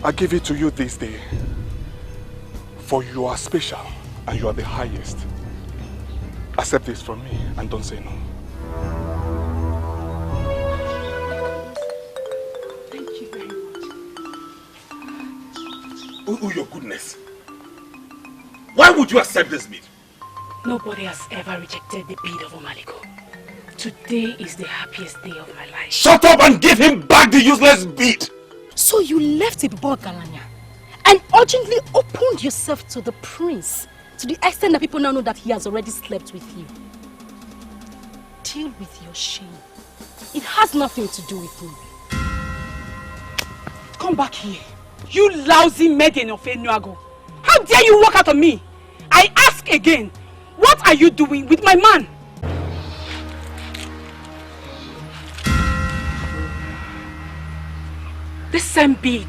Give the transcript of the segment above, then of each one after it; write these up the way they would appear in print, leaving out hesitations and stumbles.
I give it to you this day. For you are special and you are the highest. Accept this from me and don't say no. Thank you very much. Oh, your goodness. Why would you accept this bid? Nobody has ever rejected the bid of Omaliko. Today is the happiest day of my life. Shut up and give him back the useless bid! So you left Ibubo Galanya and urgently opened yourself to the prince to the extent that people now know that he has already slept with you. Deal with your shame. It has nothing to do with me. Come back here. You lousy maiden of Enuago. How dare you walk out on me? I ask again, what are you doing with my man? This same bead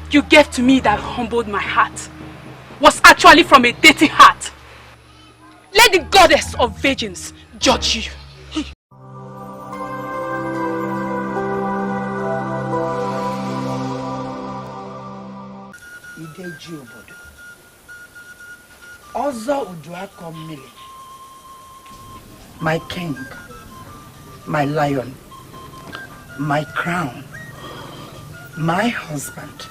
you gave to me that humbled my heart was actually from a dirty heart. Let the goddess of virgins judge you. Ideji Obodo. Ozo Uduako Mili. My king, my lion, my crown, my husband.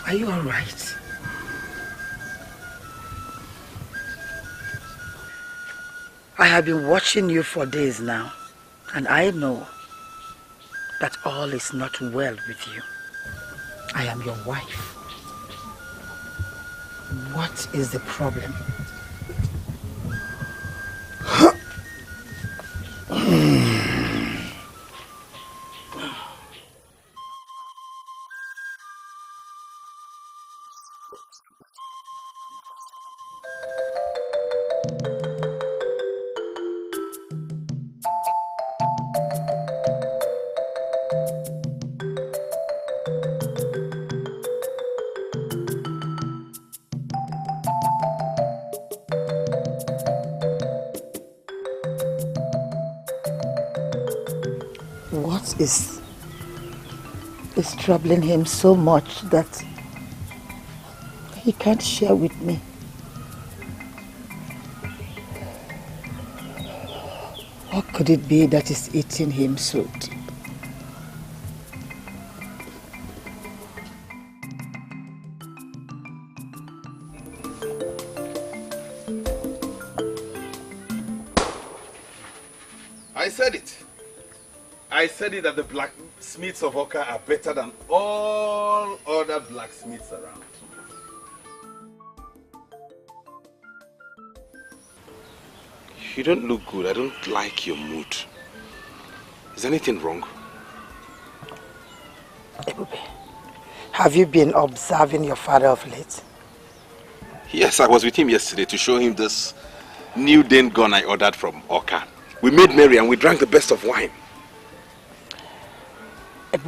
Are you all right? I have been watching you for days now, and I know that all is not well with you. I am your wife. What is the problem? What is troubling him so much that he can't share with me? What could it be that is eating him so deep? I said it. I said it that the blacksmiths of Oka are better than all other blacksmiths around. You don't look good. I don't like your mood. Is anything wrong? Ebube, have you been observing your father of late? Yes, I was with him yesterday to show him this new Dane gun I ordered from Oka. We made merry and we drank the best of wine.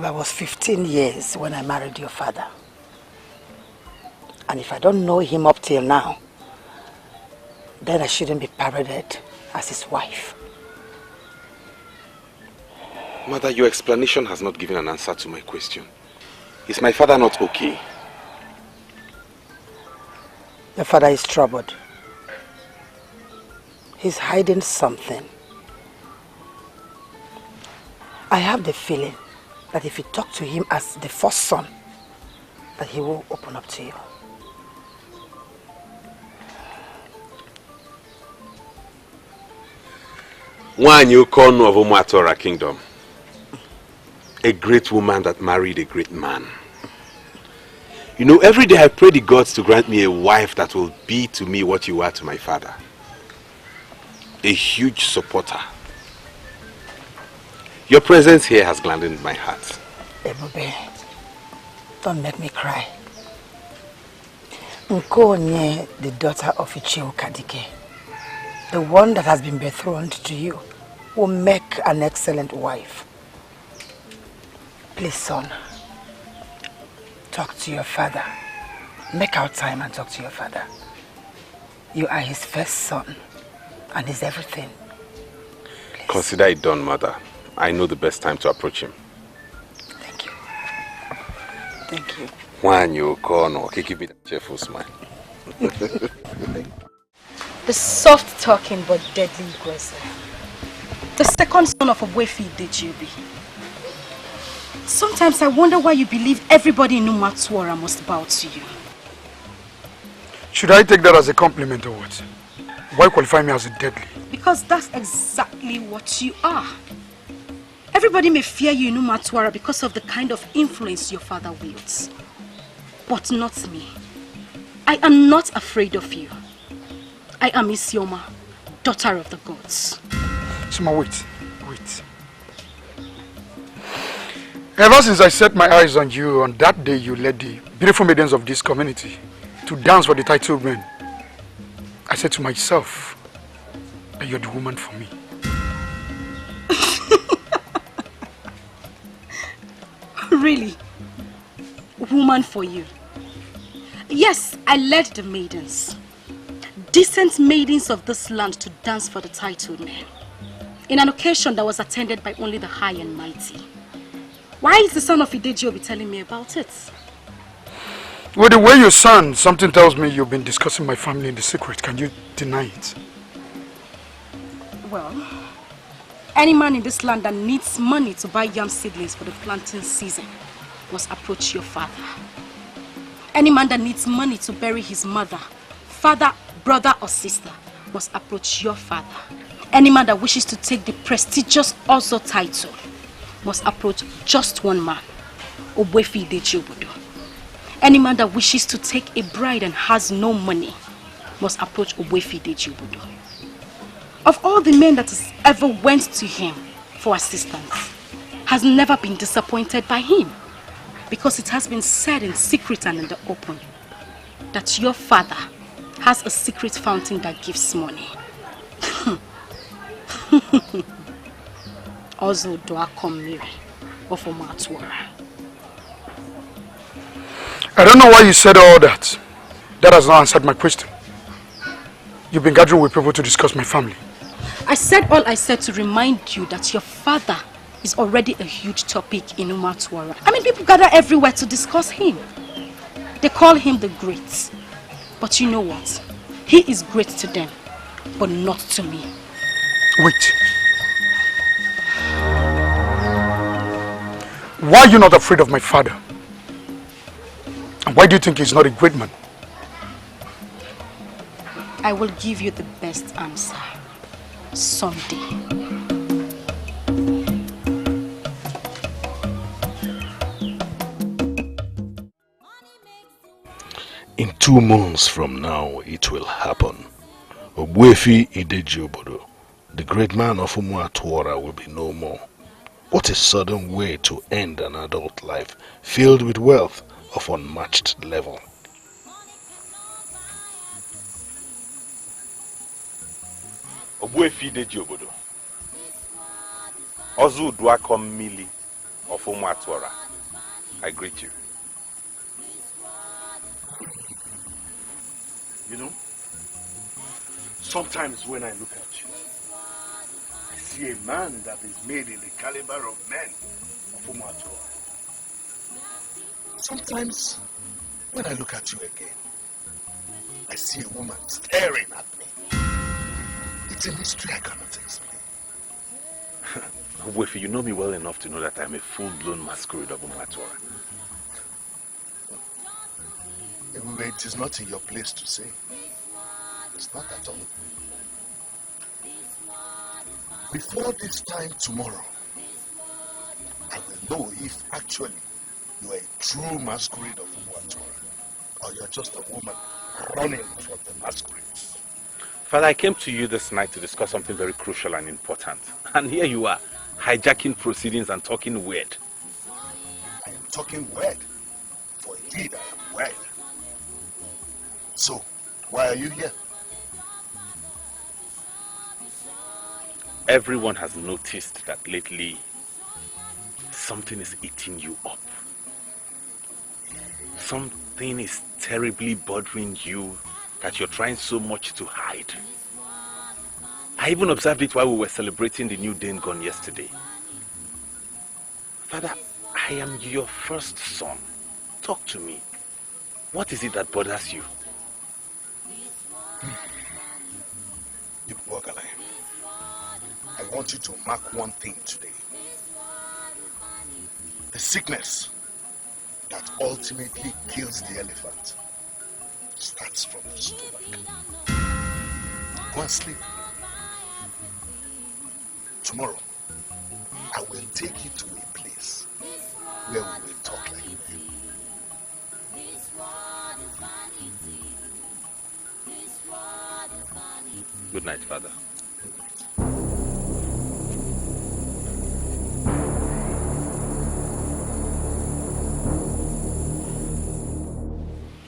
I was 15 years when I married your father. And if I don't know him up till now, then I shouldn't be paraded as his wife. Mother, your explanation has not given an answer to my question. Is my father not okay? Your father is troubled. He's hiding something. I have the feeling that if you talk to him as the first son, that he will open up to you. One you call of Umuatora Kingdom. A great woman that married a great man. You know, every day I pray the gods to grant me a wife that will be to me what you are to my father. A huge supporter. Your presence here has gladdened my heart. Ebube, don't make me cry. Nkonye, the daughter of Ichio Kadike, the one that has been betrothed to you, will make an excellent wife. Please, son, talk to your father. Make out time and talk to your father. You are his first son, and he's everything. Please. Consider it done, Mother. I know the best time to approach him. Thank you. Thank you. When you call, okay, keep me that cheerful smile. The soft talking but deadly Ngozi. The second son of Oboefi Idejubi. Sometimes I wonder why you believe everybody in Umatwara must bow to you. Should I take that as a compliment or what? Why qualify me as a deadly? Because that's exactly what you are. Everybody may fear you in Umatwara because of the kind of influence your father wields. But not me. I am not afraid of you. I am Isioma, daughter of the gods. Sima, wait. Ever since I set my eyes on you, on that day you led the beautiful maidens of this community to dance for the title men, I said to myself that you're the woman for me. Really? Woman for you? Yes, I led the maidens. Decent maidens of this land to dance for the title men. In an occasion that was attended by only the high and mighty. Why is the son of Idejubi telling me about it? Well, the way you sound, something tells me you've been discussing my family in the secret. Can you deny it? Well, any man in this land that needs money to buy yam seedlings for the planting season must approach your father. Any man that needs money to bury his mother, father, brother or sister must approach your father. Any man that wishes to take the prestigious Ozo title must approach just one man, Oboefi Idejubi. Any man that wishes to take a bride and has no money must approach Oboefi Idejubi. Of all the men that has ever went to him for assistance, has never been disappointed by him, because it has been said in secret and in the open that your father has a secret fountain that gives money. Also, Miri of Umatwara. I don't know why you said all that. That has not answered my question. You've been gathering with people to discuss my family. I said all I said to remind you that your father is already a huge topic in Umatwara. I mean, people gather everywhere to discuss him. They call him the Great. But you know what? He is great to them, but not to me. Wait. Why are you not afraid of my father? And why do you think he's not a great man? I will give you the best answer someday. In 2 months from now, it will happen. Oboefi Idejubi, the great man of Umatwara, will be no more. What a sudden way to end an adult life filled with wealth of unmatched level. Oboefi Idejubi, Ozu Duakom Mili of Umatwara, I greet you. You know, sometimes when I look at you, I see a man that is made in the caliber of men of Umatwara. Sometimes when I look at you again, I see a woman staring at me. It's a mystery I cannot explain. Oboefi, you know me well enough to know that I'm a full-blown masquerade of Umatwara. It is not in your place to say. It's not at all. Before this time tomorrow, I will know if actually you are a true masquerade of Umatwara, or you're just a woman running from the masquerades. Father, I came to you this night to discuss something very crucial and important. And here you are, hijacking proceedings and talking weird. I am talking weird, for indeed I am weird. So, why are you here? Everyone has noticed that lately something is eating you up. Something is terribly bothering you that you're trying so much to hide. I even observed it while we were celebrating the new Dane gone yesterday. Father, I am your first son Talk to me. What is it that bothers you? I want you to mark one thing today. The sickness that ultimately kills the elephant starts from the stomach. Go and sleep. Tomorrow, I will take you to a place where we will talk like men. Good night, Father.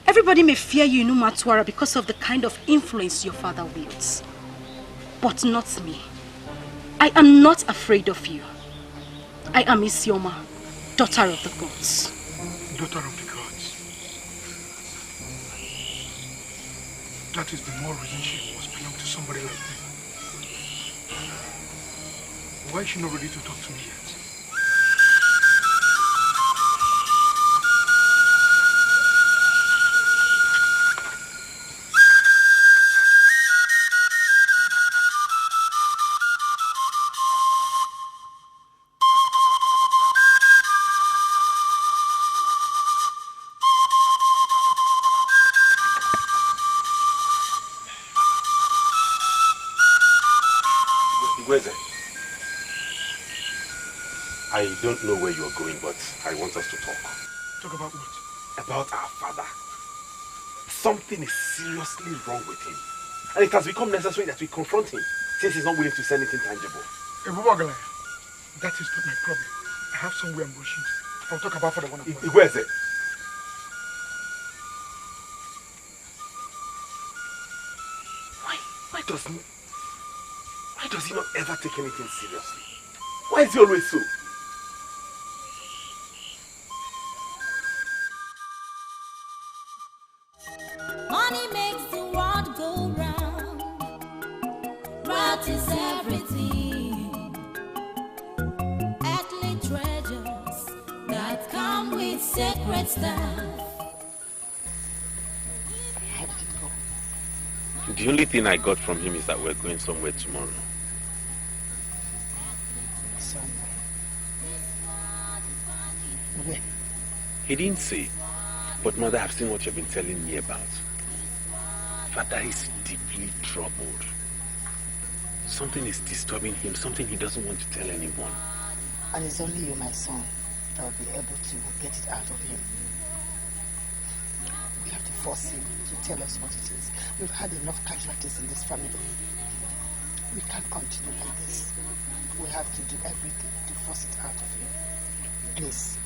Everybody may fear you in Umatwara because of the kind of influence your father wields. But not me. I am not afraid of you. I am Isioma, daughter of the gods. Daughter of the gods. That is the more reason she must belong to somebody like me. Why is she not ready to talk to me yet? I don't know where you're going, but I want us to talk. Talk about what? About our father. Something is seriously wrong with him. And it has become necessary that we confront him, since he's not willing to say anything tangible. That is not my problem. I have somewhere I'm rushing to. I'll talk about for the one of us. Where is it? Why does he not ever take anything seriously? Why is he always so? Money makes the world go round. Wealth is everything. Earthly treasures that come with sacred stuff. The only thing I got from him is that we're going somewhere tomorrow. Somewhere? Where? He didn't say, but Mother, I've seen what you've been telling me about. Father is deeply troubled. Something is disturbing him, something he doesn't want to tell anyone. And it's only you, my son, that will be able to get it out of him. We have to force him to tell us what it is. We've had enough casualties in this family. We can't continue like this. We have to do everything to force it out of him. Please.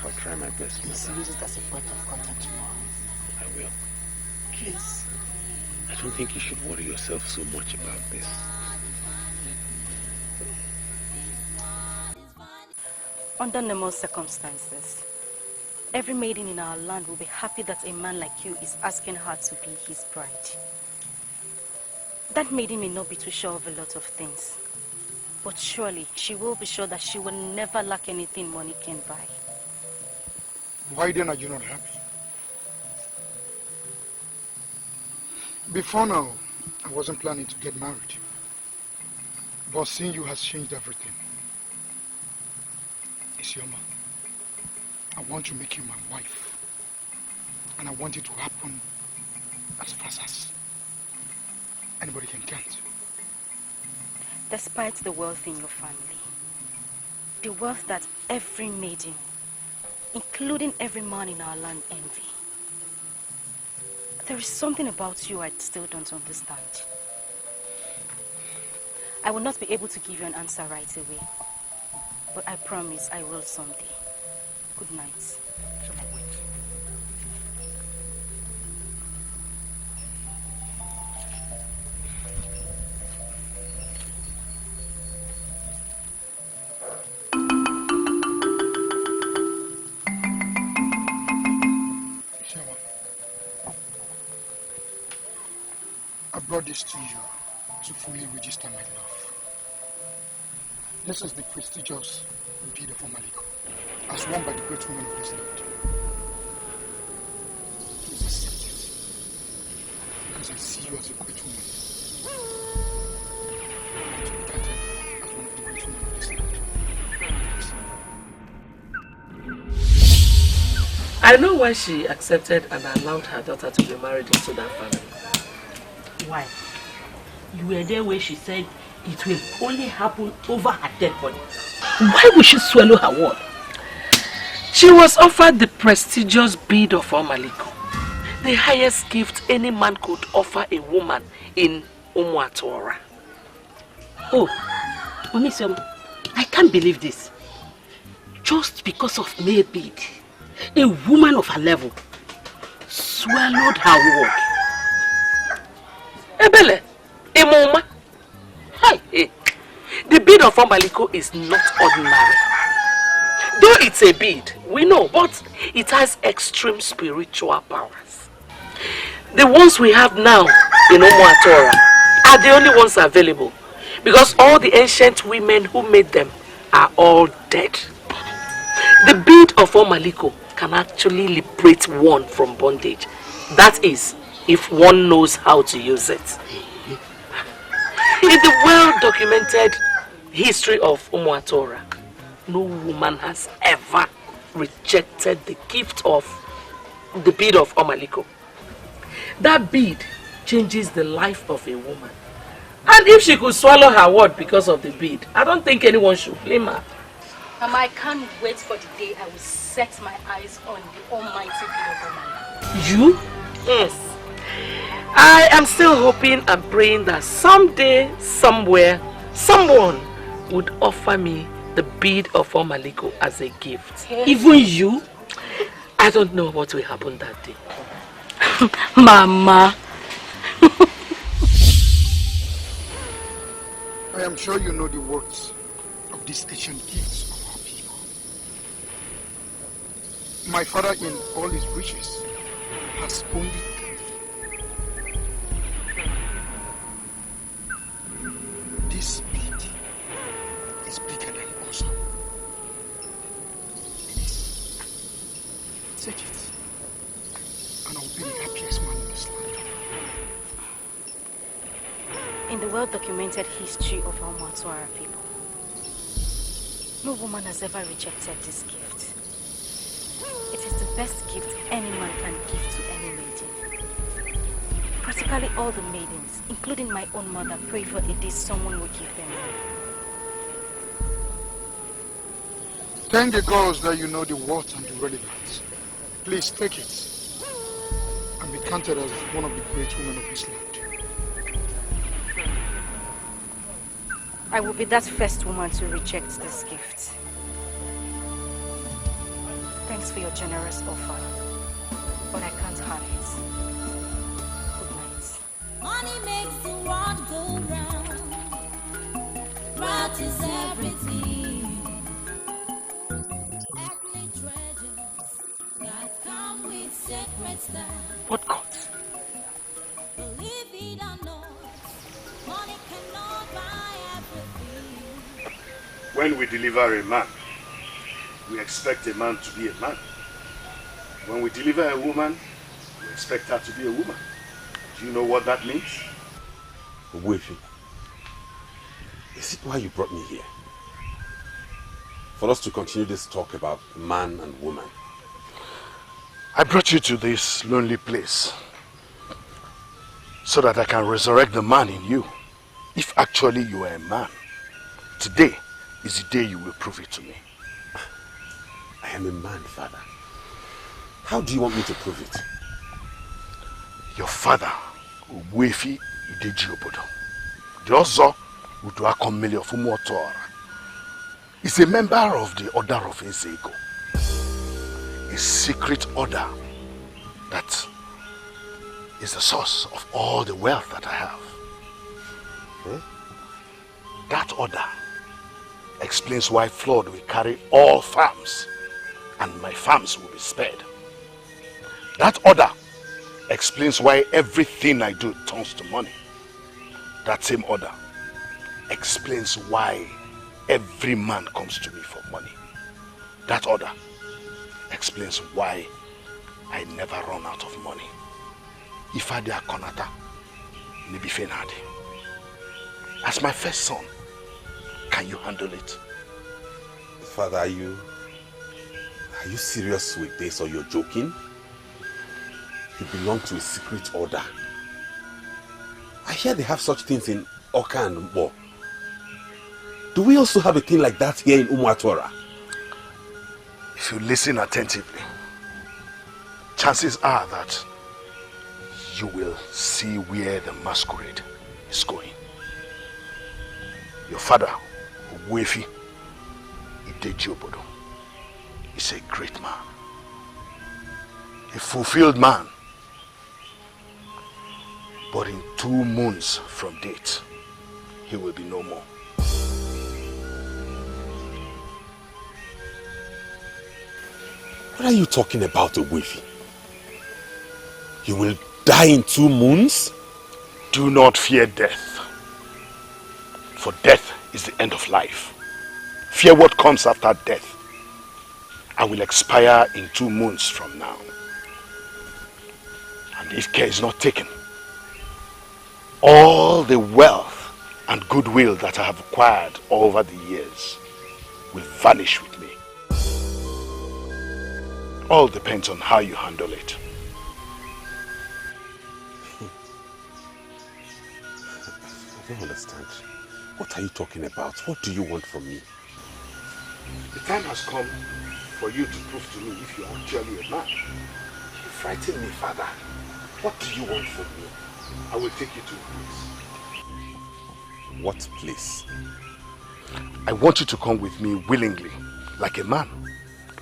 I'll try my best. Please use it as a point of contact tomorrow. I will. Please. I don't think you should worry yourself so much about this. Under normal circumstances, every maiden in our land will be happy that a man like you is asking her to be his bride. That maiden may not be too sure of a lot of things, but surely she will be sure that she will never lack anything money can buy. Why then are you not happy? Before now, I wasn't planning to get married. But seeing you has changed everything. Isioma, I want to make you my wife. And I want it to happen as fast as anybody can count. Despite the wealth in your family, the wealth that every maiden, including every man in our land, envy, there is something about you I still don't understand. I will not be able to give you an answer right away, but I promise I will someday. Good night. I brought this to you to fully register my love. This is the prestigious deed of Omaliko, as won by the great women of this land. because I see you as a great woman. To be counted as one of the great women of this land. I know why she accepted and allowed her daughter to be married into that family. Why? You were there where she said it will only happen over her dead body. Why would she swallow her word? She was offered the prestigious bead of Omaliko, the highest gift any man could offer a woman in Umuatora. Oh, Omisom, I can't believe this. Just because of mere bead, a woman of her level swallowed her word. Ebele, Emoma. Hey, the bead of Omaliko is not ordinary. Though it's a bead, we know, but it has extreme spiritual powers. The ones we have now in Umuatora are the only ones available because all the ancient women who made them are all dead. The bead of Omaliko can actually liberate one from bondage. That is, if one knows how to use it. In the well-documented history of Umuatora, no woman has ever rejected the gift of the bead of Omaliko. That bead changes the life of a woman. And if she could swallow her word because of the bead, I don't think anyone should blame her. Mama, I can't wait for the day I will set my eyes on the almighty bead of Omaliko. You? Yes. I am still hoping and praying that someday, somewhere, someone would offer me the bead of Omaliko as a gift. Yes. Even you? I don't know what will happen that day. Mama. I am sure you know the words of these ancient gifts of our people. My father, in all his riches, has only this bead is bigger than awesome. Take it, and I will be the happiest man in this land. In the well-documented history of our Umuatora people, no woman has ever rejected this gift. It is the best gift any man can give to any maiden. Practically all the maidens, including my own mother, pray for the day someone will give them one. Thank the gods that you know the worth and the relevance. Please take it and be counted as one of the great women of this land. I will be that first woman to reject this gift. Thanks for your generous offer, but I can't have it. Good night. Money makes the world go round. Wealth is everything. Earthly treasures that come with sacred stuff. What gods? Believe it or not, money cannot buy everything. When we deliver a man, we expect a man to be a man. When we deliver a woman, we expect her to be a woman. Do you know what that means? Obodo, is it why you brought me here? For us to continue this talk about man and woman? I brought you to this lonely place so that I can resurrect the man in you. If actually you are a man, today is the day you will prove it to me. I am a man, Father. How do you want me to prove it? Your father, Obodo, Obodo, the Ozo Uduakomili of Umuatora, is a member of the Order of Ezeonu, a secret order that is the source of all the wealth that I have. That order explains why flood will carry all farms and my farms will be spared. That order explains why everything I do turns to money. That same order explains why every man comes to me for money. That order explains why I never run out of money. If I dare konata, Nibifenadi. As my first son, can you handle it? Father, are you serious with this or you're joking? You belong to a secret order. I hear they have such things in Oka and Mbo. Do we also have a thing like that here in Umuatora? If you listen attentively, chances are that you will see where the masquerade is going. Your father, Obodo, Obodo, is a great man, a fulfilled man. But in 2 moons from date, he will be no more. What are you talking about, Obodo? You will die in 2 moons? Do not fear death, for death is the end of life. Fear what comes after death. I will expire in 2 moons from now. And if care is not taken, all the wealth and goodwill that I have acquired over the years will vanish with me. All depends on how you handle it. I don't understand. What are you talking about? What do you want from me? The time has come for you to prove to me if you are actually a man. You frighten me, Father. What do you want from me? I will take you to a place. What place? I want you to come with me willingly, like a man,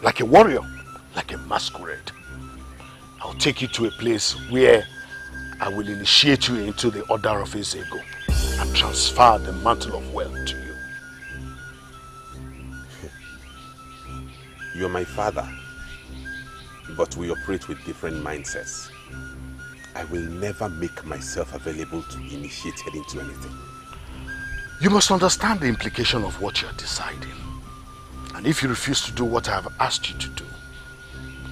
like a warrior, like a masquerade. I'll take you to a place where I will initiate you into the order of Ezeonu and transfer the mantle of wealth to you. You're my father, but we operate with different mindsets. I will never make myself available to be initiated into anything. You must understand the implication of what you're deciding. And if you refuse to do what I have asked you to do,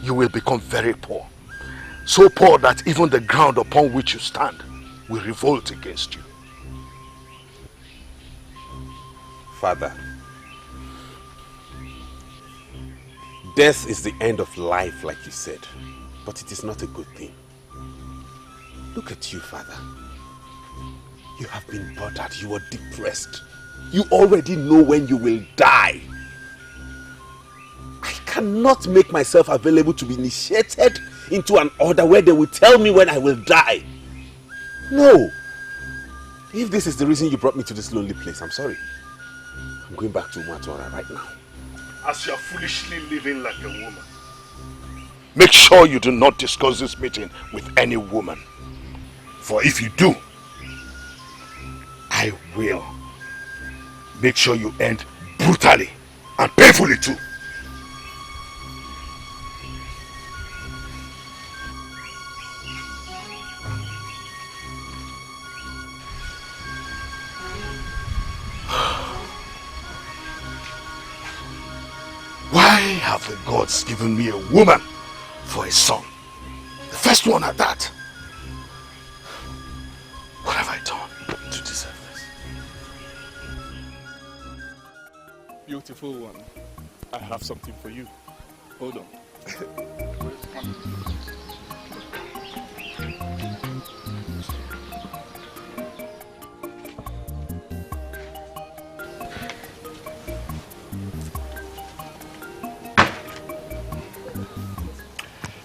you will become very poor. So poor that even the ground upon which you stand will revolt against you. Father, death is the end of life, like you said, but it is not a good thing. Look at you, Father. You have been bothered. You are depressed. You already know when you will die. I cannot make myself available to be initiated into an order where they will tell me when I will die. No. If this is the reason you brought me to this lonely place, I'm sorry. I'm going back to Umuatora right now. As you are foolishly living like a woman, make sure you do not discuss this meeting with any woman. For if you do, I will make sure you end brutally and painfully too. Why have the gods given me a woman for a son? The first one at that. What have I done to deserve this? Beautiful one, I have something for you. Hold on.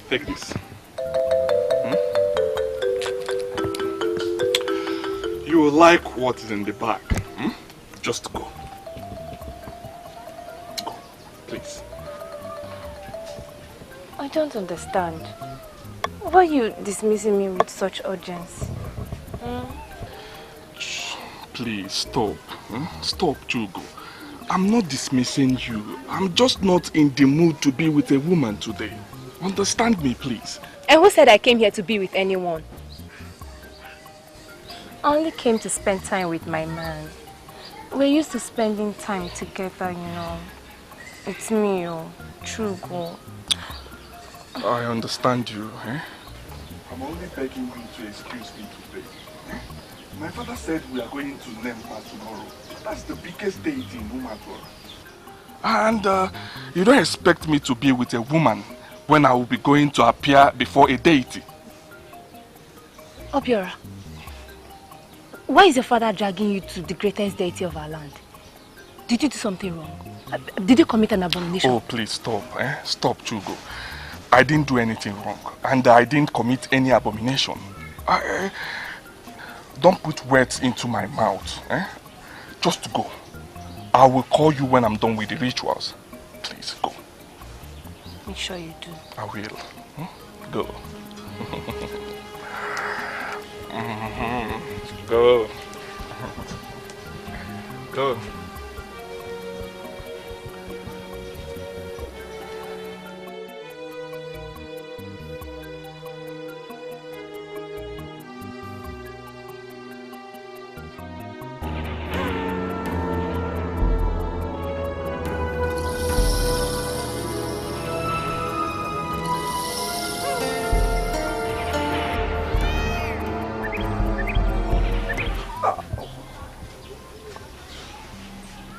Take this. You will like what is in the bag. Just go. Go, please. I don't understand. Why are you dismissing me with such urgency? Please, stop. Stop, Jugo. I'm not dismissing you. I'm just not in the mood to be with a woman today. Understand me, please. And who said I came here to be with anyone? I only came to spend time with my man. We're used to spending time together, you know. It's me, Trugo. I understand you, eh? I'm only begging you to excuse me today. My father said we are going to Nempa tomorrow. That's the biggest deity in Umatora. And you don't expect me to be with a woman when I will be going to appear before a deity. Obiora, why is your father dragging you to the greatest deity of our land? Did you do something wrong? Did you commit an abomination? Oh, please stop. Stop, Chugo. I didn't do anything wrong. And I didn't commit any abomination. Don't put words into my mouth. Just go. I will call you when I'm done with the rituals. Please, go. Make sure you do. I will. Go. Go. Go.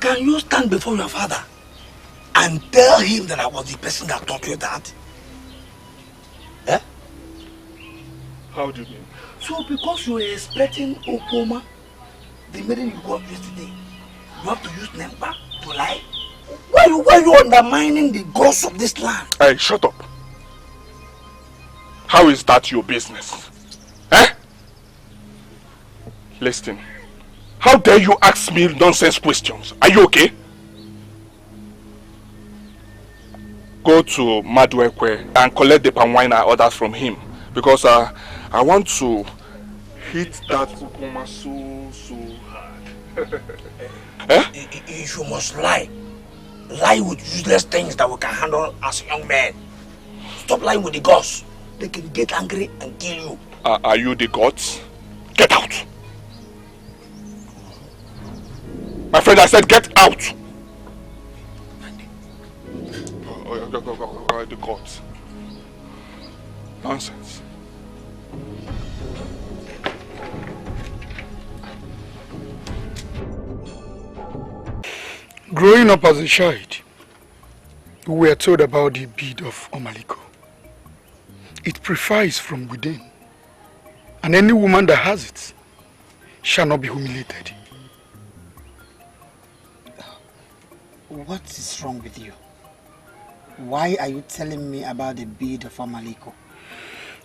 Can you stand before your father and tell him that I was the person that taught you that? Eh? How do you mean? So because you were expecting Okoma, the maiden you got yesterday, you have to use Nempa to lie? Why are you undermining the gods of this land? Hey, shut up. How is that your business? Listen. How dare you ask me nonsense questions? Are you okay? Go to Maduekwe and collect the palm wine I ordered from him. Because I want to hit that Ukuma so hard. You must lie. Lie with useless things that we can handle as young men. Stop lying with the gods. They can get angry and kill you. Are you the gods? Get out! My friend, I said get out! The gods. Nonsense. Growing up as a child, we were told about the bead of Omaliko. It purifies from within, and any woman that has it shall not be humiliated. What is wrong with you? Why are you telling me about the bead of Omaliko?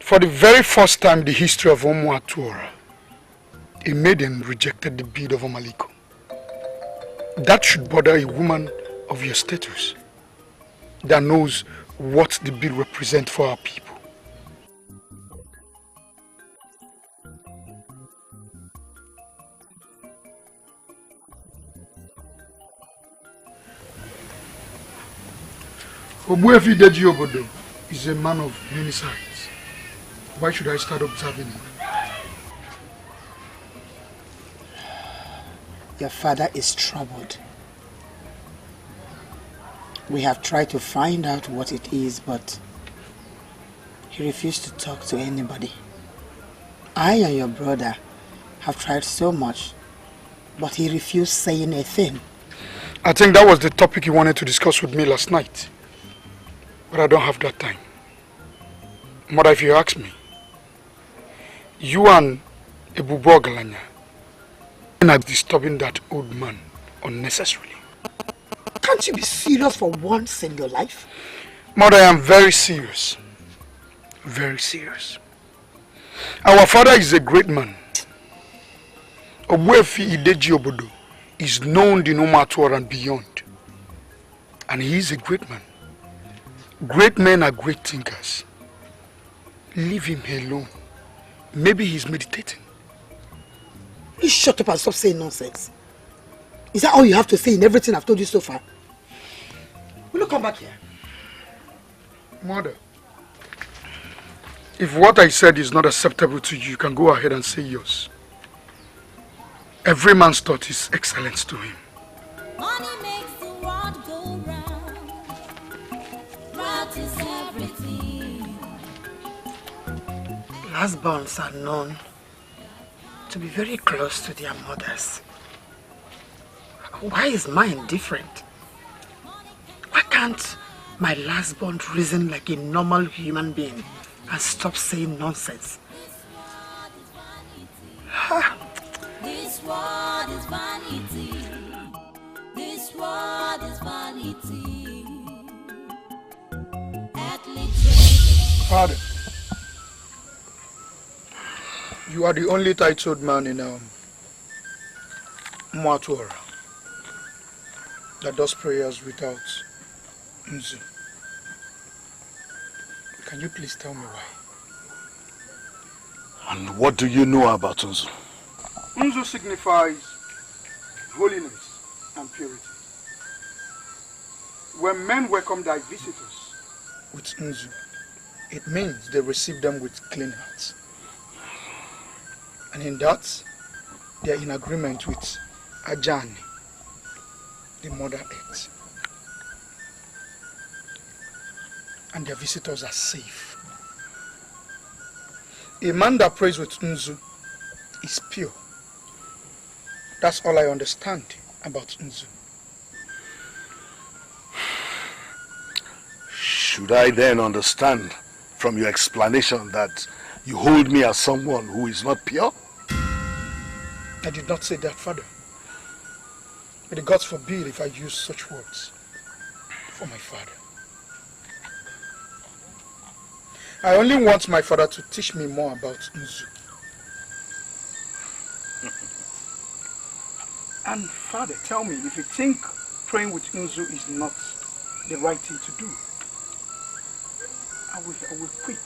For the very first time in the history of Omuatuora, a maiden rejected the bead of Omaliko. That should bother a woman of your status that knows what the bead represents for our people. Obodo is a man of many sides. Why should I start observing him? Your father is troubled. We have tried to find out what it is, but he refused to talk to anybody. I and your brother have tried so much, but he refused saying a thing. I think that was the topic you wanted to discuss with me last night. But I don't have that time. Mother, if you ask me, you and Ebubo Galanya are disturbing that old man unnecessarily. Can't you be serious for once in your life? Mother, I am very serious. Very serious. Our father is a great man. Obuefi Ideji Obodo is known in Umatua and beyond. And he is a great man. Great men are great thinkers. Leave him alone. Maybe he's meditating. You shut up and stop saying nonsense. Is that all you have to say in everything I've told you so far? Will you come back here? Mother, if what I said is not acceptable to you, you can go ahead and say yours. Every man's thought is excellence to him. Money makes the world go round. That is everything. Last borns are known to be very close to their mothers. Why is mine different? Why can't my last born reason like a normal human being and stop saying nonsense? This world is vanity. This world is vanity. Father, you are the only titled man in Mwatuora that does prayers without Nzu. Can you please tell me why? And what do you know about Nzu? Nzu signifies holiness and purity. When men welcome thy visitors with Nzu, it means they receive them with clean hearts. And in that, they are in agreement with Ajani, the Mother Earth. And their visitors are safe. A man that prays with Nzu is pure. That's all I understand about Nzu. Should I then understand from your explanation that you hold me as someone who is not pure? I did not say that, Father. May the gods forbid if I use such words for my father. I only want my father to teach me more about Nzu. And Father, tell me, if you think praying with Nzu is not the right thing to do, I will quit.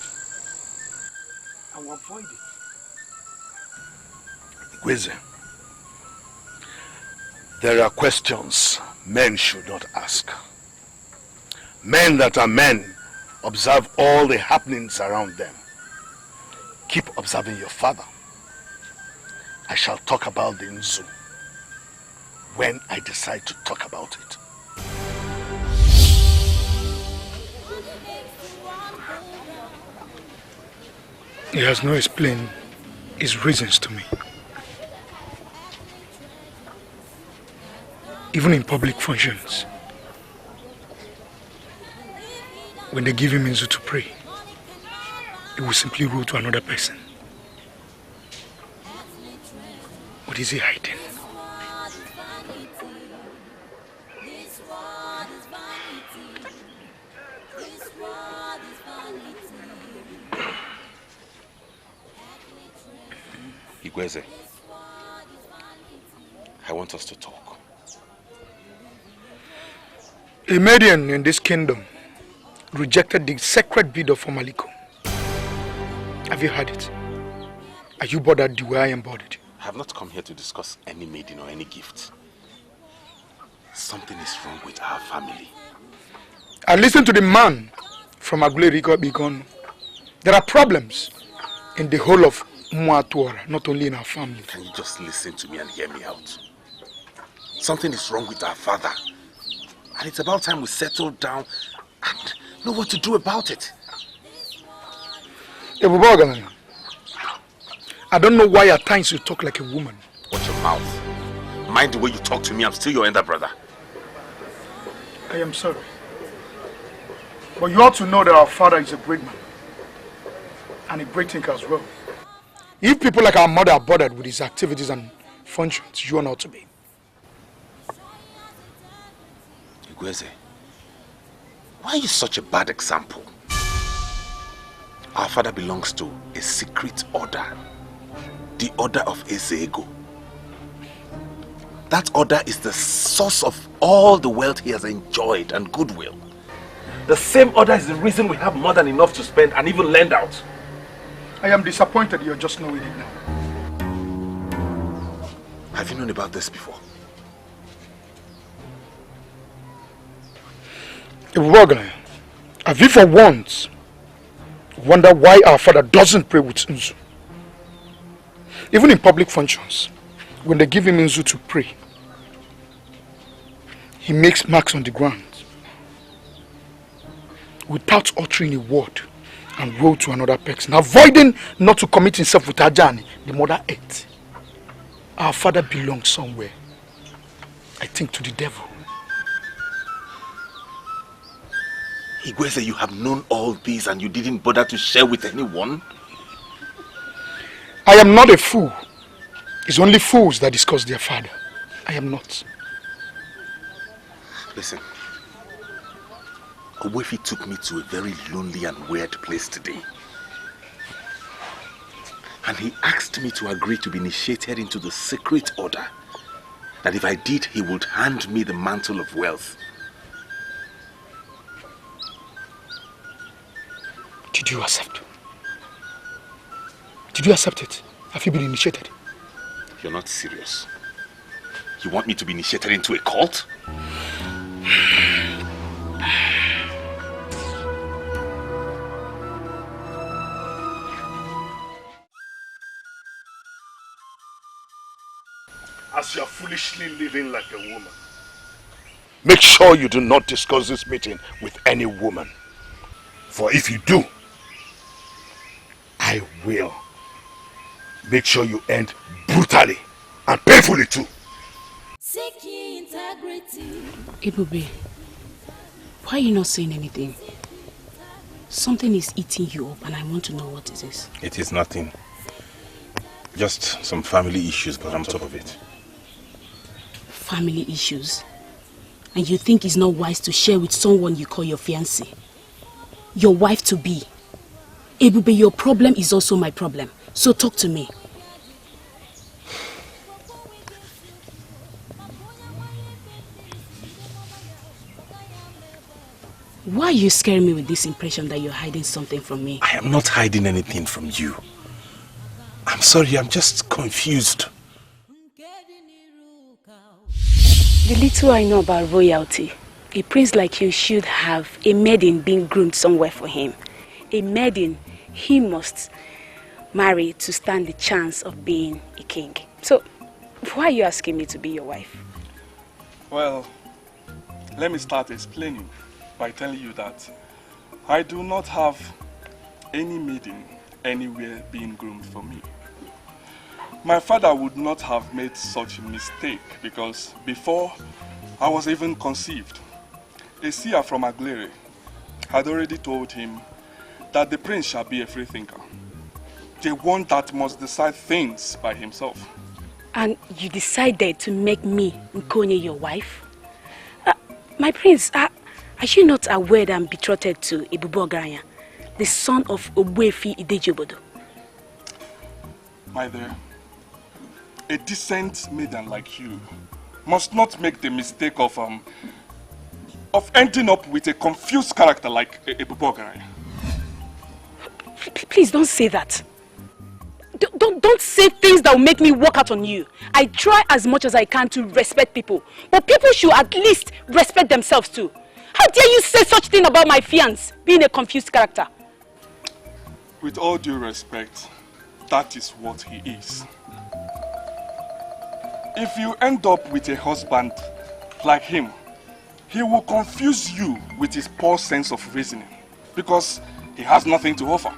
I will avoid it. Ngozi, there are questions men should not ask. Men that are men observe all the happenings around them. Keep observing your father. I shall talk about the Nzu when I decide to talk about it. He has not explained his reasons to me. Even in public functions, when they give him Nzu to pray, he will simply rule to another person. What is he hiding? Ngozi, I want us to talk. A Median in this kingdom rejected the sacred bid of Omaliko. Have you heard it? Are you bothered the way I am bothered? I have not come here to discuss any maiden or any gift. Something is wrong with our family. I listened to the man from Agleriko Bigon. There are problems in the whole of Mwatuora, not only in our family. Can you just listen to me and hear me out? Something is wrong with our father. And it's about time we settle down and know what to do about it. I don't know why at times you talk like a woman. Watch your mouth. Mind the way you talk to me. I'm still your elder brother. I am sorry. But you ought to know that our father is a great man. And a great thinker as well. If people like our mother are bothered with his activities and functions, you are not to be. Ngozi, why are you such a bad example? Our father belongs to a secret order. The order of Ezeonu. That order is the source of all the wealth he has enjoyed and goodwill. The same order is the reason we have more than enough to spend and even lend out. I am disappointed you're just knowing it now. Have you known about this before? Have you for once wonder why our father doesn't pray with Nzu? Even in public functions, when they give him Nzu to pray, he makes marks on the ground without uttering a word and roll to another person, avoiding not to commit himself with Ajani, the Mother Earth. Our father belongs somewhere. I think to the devil. Ngozi, you have known all this and you didn't bother to share with anyone? I am not a fool. It's only fools that discuss their father. I am not. Listen. Obodo took me to a very lonely and weird place today. And he asked me to agree to be initiated into the secret order. That if I did, he would hand me the mantle of wealth. Did you accept? Did you accept it? Have you been initiated? You're not serious. You want me to be initiated into a cult? As you're foolishly living like a woman, make sure you do not discuss this meeting with any woman. For if you do, I will make sure you end brutally and painfully too. Ebube, why are you not saying anything? Something is eating you up and I want to know what it is. It is nothing. Just some family issues, but I'm on top of it. Family issues? And you think it's not wise to share with someone you call your fiancé? Your wife-to-be? Ebube, your problem is also my problem. So talk to me. Why are you scaring me with this impression that you're hiding something from me? I am not hiding anything from you. I'm sorry, I'm just confused. The little I know about royalty, a prince like you should have a maiden being groomed somewhere for him. A maiden he must marry to stand the chance of being a king. So, why are you asking me to be your wife? Well, let me start explaining by telling you that I do not have any maiden anywhere being groomed for me. My father would not have made such a mistake because before I was even conceived, a seer from Aglere had already told him that the prince shall be a freethinker, the one that must decide things by himself. And you decided to make me, Nkonye, your wife? My prince, are you not aware that I'm betrothed to Obodo, the son of Obodo Obodo? My dear, a decent maiden like you must not make the mistake of ending up with a confused character like Obodo. Please don't say that. Don't say things that will make me walk out on you. I try as much as I can to respect people, but people should at least respect themselves too. How dare you say such thing about my fiancé being a confused character? With all due respect, that is what he is. If you end up with a husband like him, he will confuse you with his poor sense of reasoning because he has nothing to offer.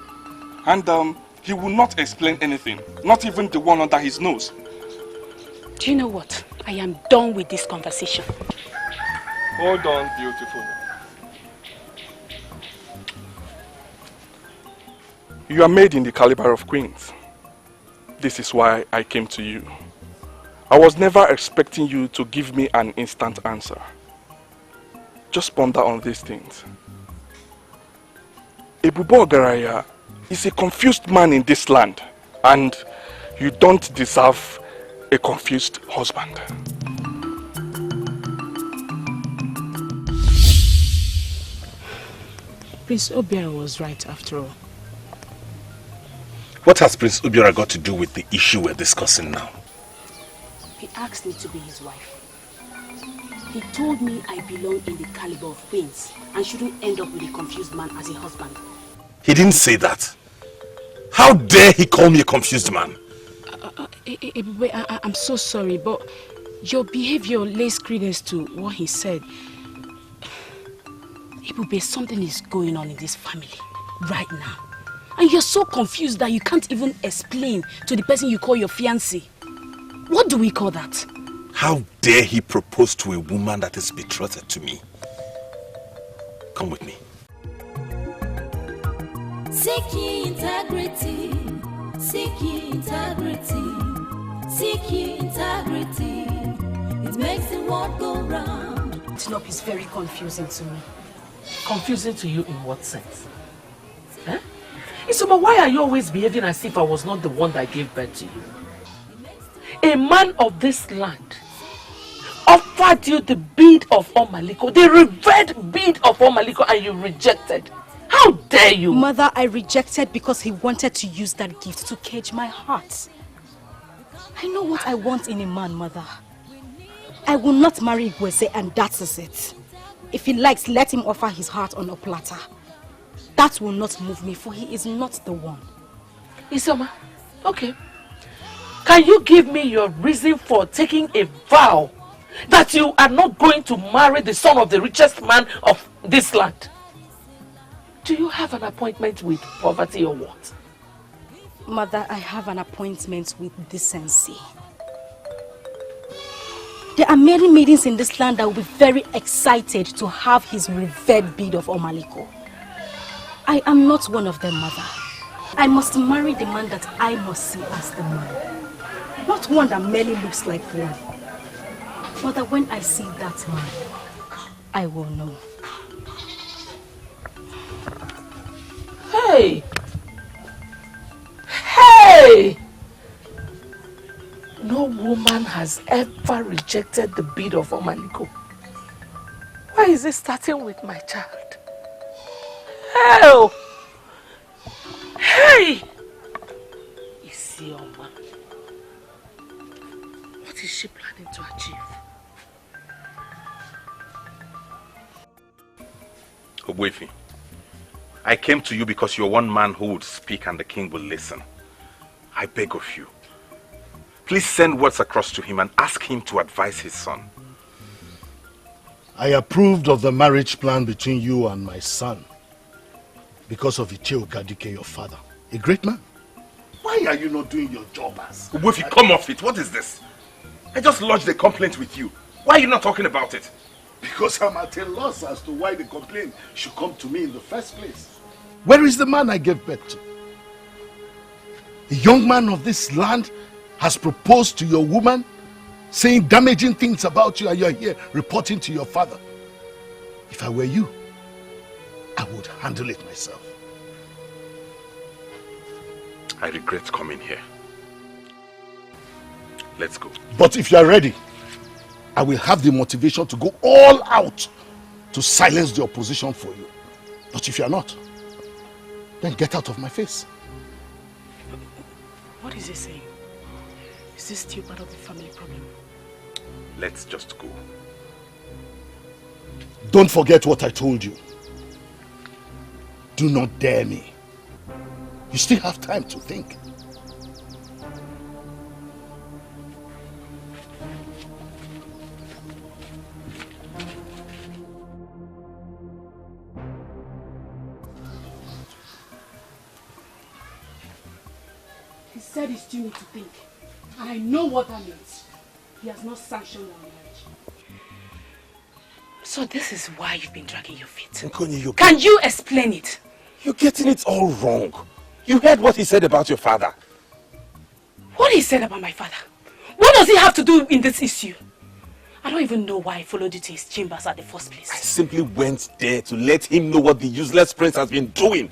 And he will not explain anything, not even the one under his nose. Do you know what? I am done with this conversation. Hold on, beautiful. You are made in the caliber of queens. This is why I came to you. I was never expecting you to give me an instant answer. Just ponder on these things. Obodo is a confused man in this land, and you don't deserve a confused husband. Prince Obiora was right after all. What has Prince Obiora got to do with the issue we're discussing now? He asked me to be his wife. He told me I belong in the caliber of queens and shouldn't end up with a confused man as a husband. He didn't say that. How dare he call me a confused man? I'm so sorry, but your behavior lays credence to what he said. Ebube, something is going on in this family right now. And you're so confused that you can't even explain to the person you call your fiancé. What do we call that? How dare he propose to a woman that is betrothed to me? Come with me. Seek ye integrity. Seek ye integrity. Seek ye integrity. It makes the world go round. Tinop is very confusing to me. Confusing to you in what sense? Huh? Isoma, why are you always behaving as if I was not the one that gave birth to you? A man of this land offered you the bead of Omaliko, the revered bead of Omaliko, and you rejected. How dare you? Mother, I rejected because he wanted to use that gift to cage my heart. I know what I want in a man, Mother. I will not marry Ngozi, and that is it. If he likes, let him offer his heart on a platter. That will not move me, for he is not the one. Isoma, okay. Can you give me your reason for taking a vow that you are not going to marry the son of the richest man of this land? Do you have an appointment with poverty or what? Mother, I have an appointment with decency. There are many maidens in this land that will be very excited to have his revered bead of Omaliko. I am not one of them, Mother. I must marry the man that I must see as the man. Not one that merely looks like one. Mother, when I see that man, I will know. Hey! Hey! No woman has ever rejected the bead of Omaliko. Why is it starting with my child? Hell! Hey! Ezeonu, what is she planning to achieve? Ogbuefi, I came to you because you're one man who would speak and the king will listen. I beg of you, please send words across to him and ask him to advise his son. I approved of the marriage plan between you and my son because of Icheokadike, your father, a great man. Why are you not doing your job as? Ogbuefi, come off it. What is this? I just lodged a complaint with you. Why are you not talking about it? Because I'm at a loss as to why the complaint should come to me in the first place. Where is the man I gave birth to? A young man of this land has proposed to your woman, saying damaging things about you, and you're here reporting to your father. If I were you, I would handle it myself. I regret coming here. Let's go. But if you are ready, I will have the motivation to go all out to silence the opposition for you. But if you are not, then get out of my face. What is he saying? Is this still part of the family problem? Let's just go. Don't forget what I told you. Do not dare me. You still have time to think. He said he still needs to think. And I know what that means. He has not sanctioned our marriage. So this is why you've been dragging your feet. Nkonye, Can you explain it? You're getting it all wrong. You heard what he said about your father. What he said about my father? What does he have to do in this issue? I don't even know why I followed you to his chambers at the first place. I simply went there to let him know what the useless prince has been doing.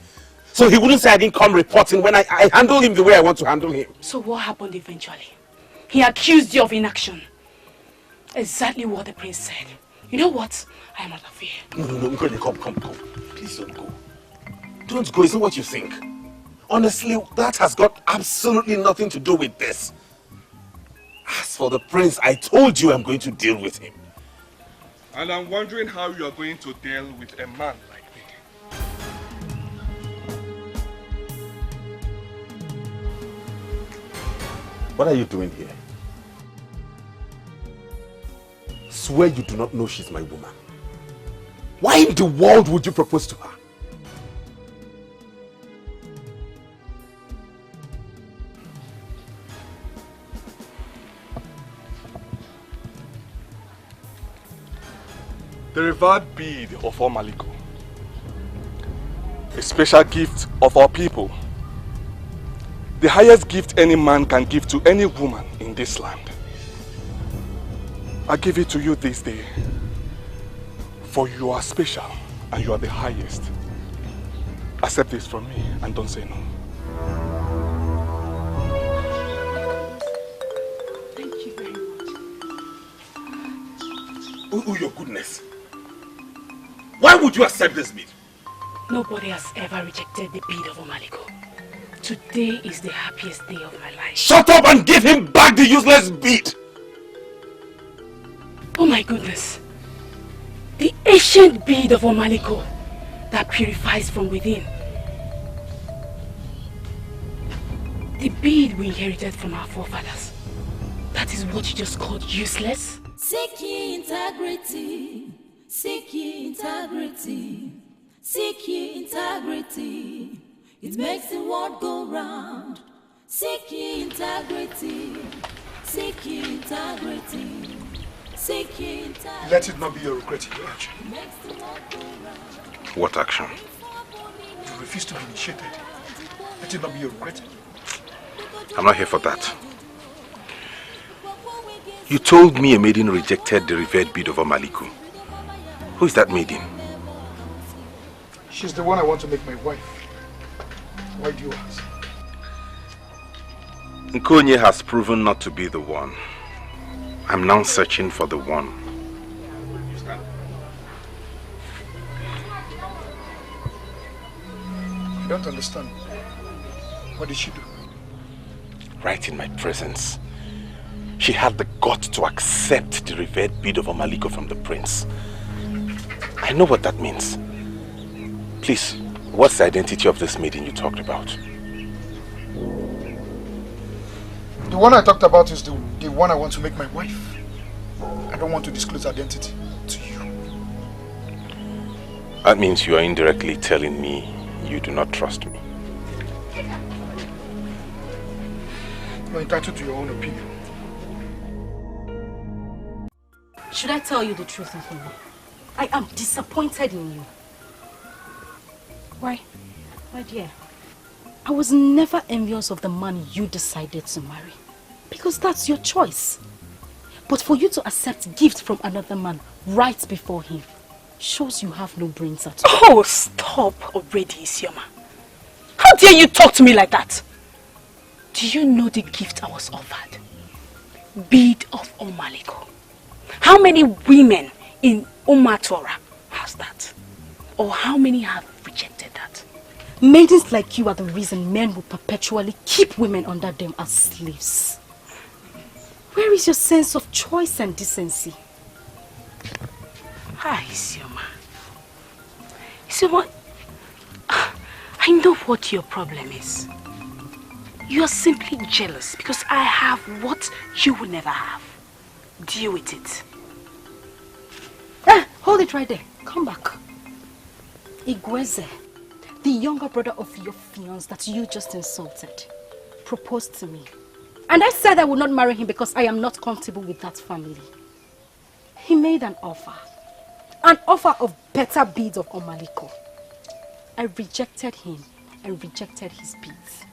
So he wouldn't say I didn't come reporting when I handle him the way I want to handle him. So what happened eventually? He accused you of inaction. Exactly what the prince said. You know what? I am out of here. No, come. Please don't go. Don't go, it's not what you think. Honestly, that has got absolutely nothing to do with this. As for the prince, I told you I'm going to deal with him. And I'm wondering how you are going to deal with a man like me. What are you doing here? Swear you do not know she's my woman. Why in the world would you propose to her? the revered bead of Omaliko. A special gift of our people. The highest gift any man can give to any woman in this land. I give it to you this day. For you are special and you are the highest. Accept this from me and don't say no. Thank you very much. Oh, your goodness. Why would you accept this bead? Nobody has ever rejected the bead of Omaliko. Today is the happiest day of my life. Shut up and give him back the useless bead! Oh my goodness. The ancient bead of Omaliko that purifies from within. The bead we inherited from our forefathers. That is what you just called useless? Seek ye integrity. Seek ye integrity. Seek ye integrity. It makes the world go round. Seek ye integrity. Seek ye integrity. Seek ye integrity. Let it not be your regret in your action. What action? You refuse to be initiated. Let it not be your regret. I'm not here for that. You told me a maiden rejected the revered bead of Omaliko. Who is that maiden? She's the one I want to make my wife. Why do you ask? Nkonye has proven not to be the one. I'm now searching for the one. I don't understand. What did she do? Right in my presence. She had the guts to accept the revered bead of Omaliko from the prince. I know what that means. Please, what's the identity of this maiden you talked about? The one I talked about is the one I want to make my wife. I don't want to disclose identity to you. That means you are indirectly telling me you do not trust me. You're entitled to your own opinion. Should I tell you the truth, Nkomo? I am disappointed in you. Why? My dear, I was never envious of the man you decided to marry. Because that's your choice. But for you to accept gift from another man right before him shows you have no brains at all. Oh, stop already, Isioma. How dare you talk to me like that? Do you know the gift I was offered? Bead of Omaliko. How many women in Umatora has that? Or how many have rejected that? Maidens like you are the reason men will perpetually keep women under them as slaves. Where is your sense of choice and decency? Hi, Isioma. Isioma, I know what your problem is. You are simply jealous because I have what you will never have. Deal with it. Hold it right there. Come back. Igweze, the younger brother of your fiancé that you just insulted, proposed to me. And I said I would not marry him because I am not comfortable with that family. He made an offer of better beads of Omaliko. I rejected him and rejected his beads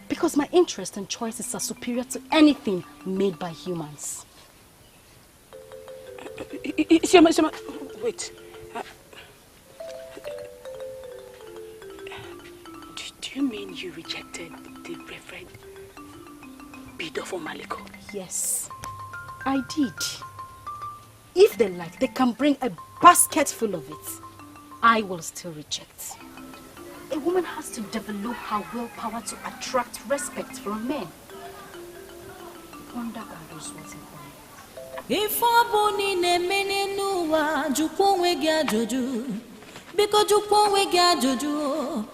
because my interests and choices are superior to anything made by humans. Isioma, wait. Do you mean you rejected the reverend bead of Omaliko? Yes, I did. If they like, they can bring a basket full of it. I will still reject. A woman has to develop her willpower to attract respect from men. Wonder God knows what's in for me. If Aboni ne menenuwa jukwe gya joju, biko jukwe gya joju.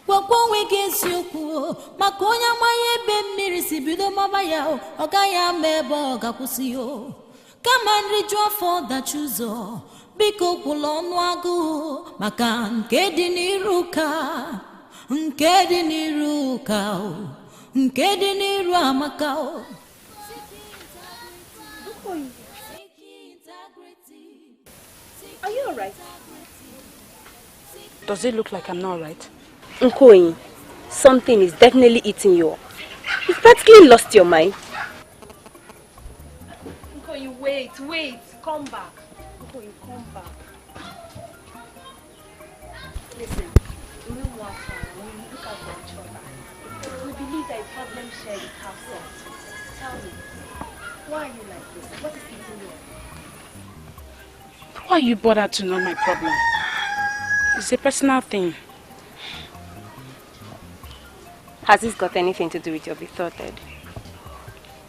Kwakwe gya siyoku, makonya maye bemmiri sibido mabaya, okaya mebo gakusiyo. Come and rejoice for the chuzo, biko kulonu agu, maka nkedi niru amakao. Are you alright? Does it look like I'm not alright? Nkoyi, something is definitely eating you up. You've practically lost your mind. Nkoyi, wait. Come back. Nkoyi, come back. Listen, we will work and we look out for each other. We believe that a problem shared is half solved. Tell me, why are you like this? What is eating you up? Why are you bothered to know my problem? It's a personal thing. Has this got anything to do with your betrothed?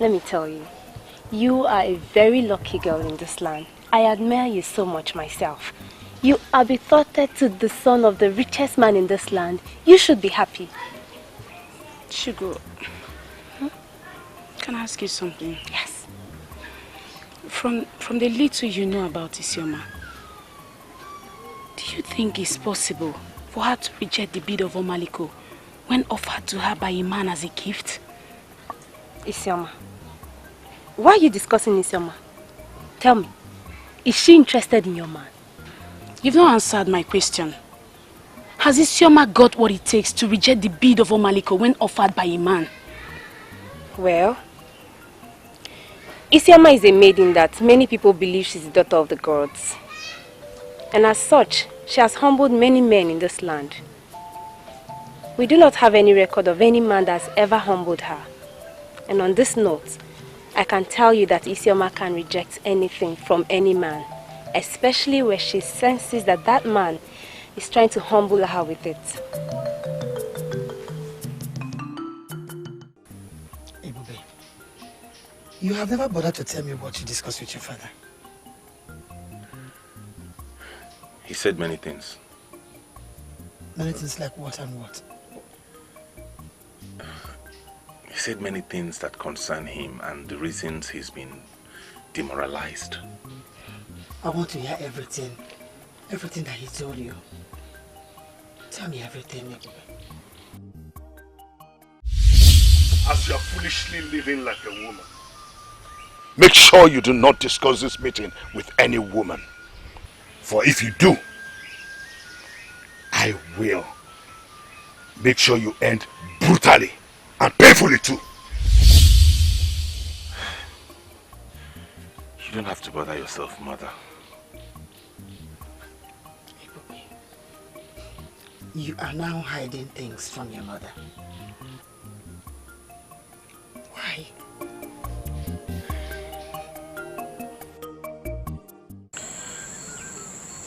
Let me tell you, you are a very lucky girl in this land. I admire you so much myself. You are betrothed to the son of the richest man in this land. You should be happy. Shugo, can I ask you something? Yes. From the little you know about Isioma, do you think it's possible for her to reject the bid of Omaliko when offered to her by a man as a gift? Isioma, why are you discussing Isioma? Tell me, is she interested in your man? You've not answered my question. Has Isioma got what it takes to reject the bid of Omaliko when offered by a man? Well, Isioma is a maiden that many people believe she's the daughter of the gods. And as such, she has humbled many men in this land. We do not have any record of any man that has ever humbled her. And on this note, I can tell you that Isioma can reject anything from any man, especially where she senses that that man is trying to humble her with it. Ebube, you have never bothered to tell me what you discussed with your father. He said many things. Many things like what and what? He said many things that concern him and the reasons he's been demoralized. I want to hear everything. Everything that he told you. Tell me everything, Ebube. As you're foolishly living like a woman, make sure you do not discuss this meeting with any woman. For if you do, I will make sure you end brutally and painfully too. You don't have to bother yourself, mother. You are now hiding things from your mother. Why?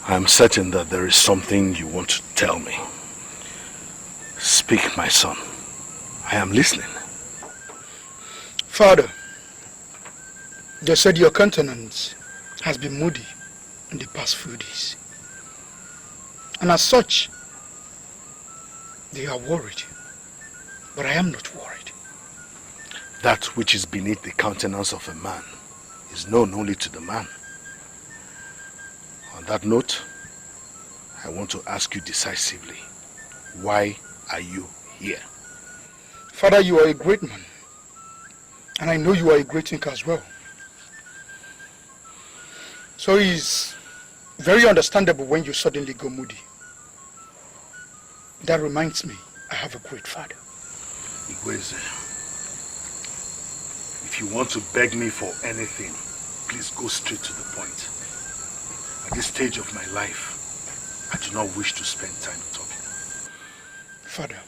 I'm certain that there is something you want to tell me. Speak, my son. I am listening. Father, they said your countenance has been moody in the past few days. And as such, they are worried. But I am not worried. That which is beneath the countenance of a man is known only to the man. On that note, I want to ask you decisively, why are you here? Father, you are a great man. And I know you are a great thinker as well. So it's very understandable when you suddenly go moody. That reminds me, I have a great father. Ngozi, if you want to beg me for anything, please go straight to the point. At this stage of my life, I do not wish to spend time talking. Father,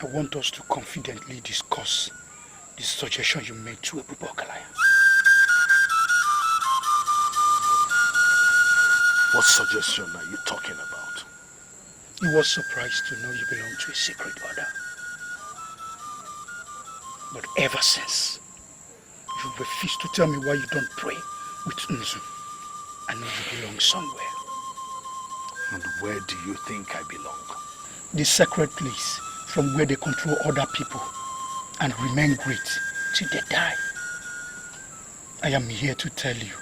I want us to confidently discuss the suggestion you made to Obodo. What suggestion are you talking about? He was surprised to know you belong to a secret order. But ever since, you refuse to tell me why you don't pray with Nzu. I know you belong somewhere. And where do you think I belong? The sacred place from where they control other people and remain great till they die. I am here to tell you,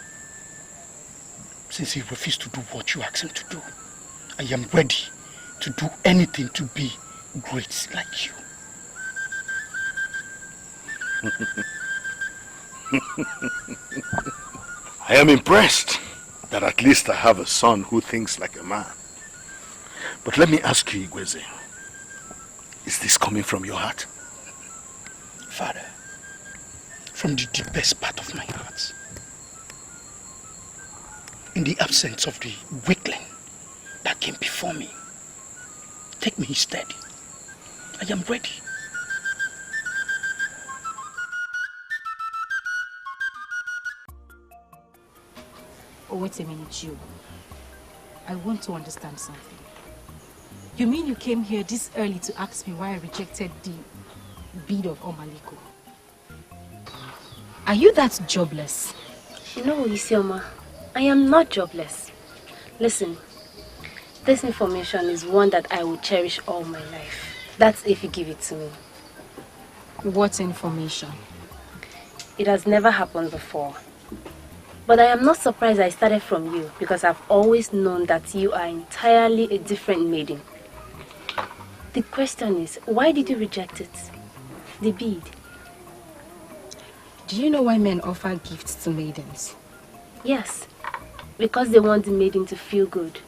since he refused to do what you asked him to do, I am ready to do anything to be great like you. I am impressed. that at least I have a son who thinks like a man. But let me ask you, Igweze, is this coming from your heart? Father, from the deepest part of my heart, in the absence of the weakling that came before me, take me instead. I am ready. Oh, wait a minute, you. I want to understand something. You mean you came here this early to ask me why I rejected the bid of Omaliko? Are you that jobless? No, Isioma, I am not jobless. Listen, this information is one that I will cherish all my life. That's if you give it to me. What information? It has never happened before. But I am not surprised I started from you because I've always known that you are entirely a different maiden. The question is, why did you reject it? The bid. Do you know why men offer gifts to maidens? Yes, because they want the maiden to feel good.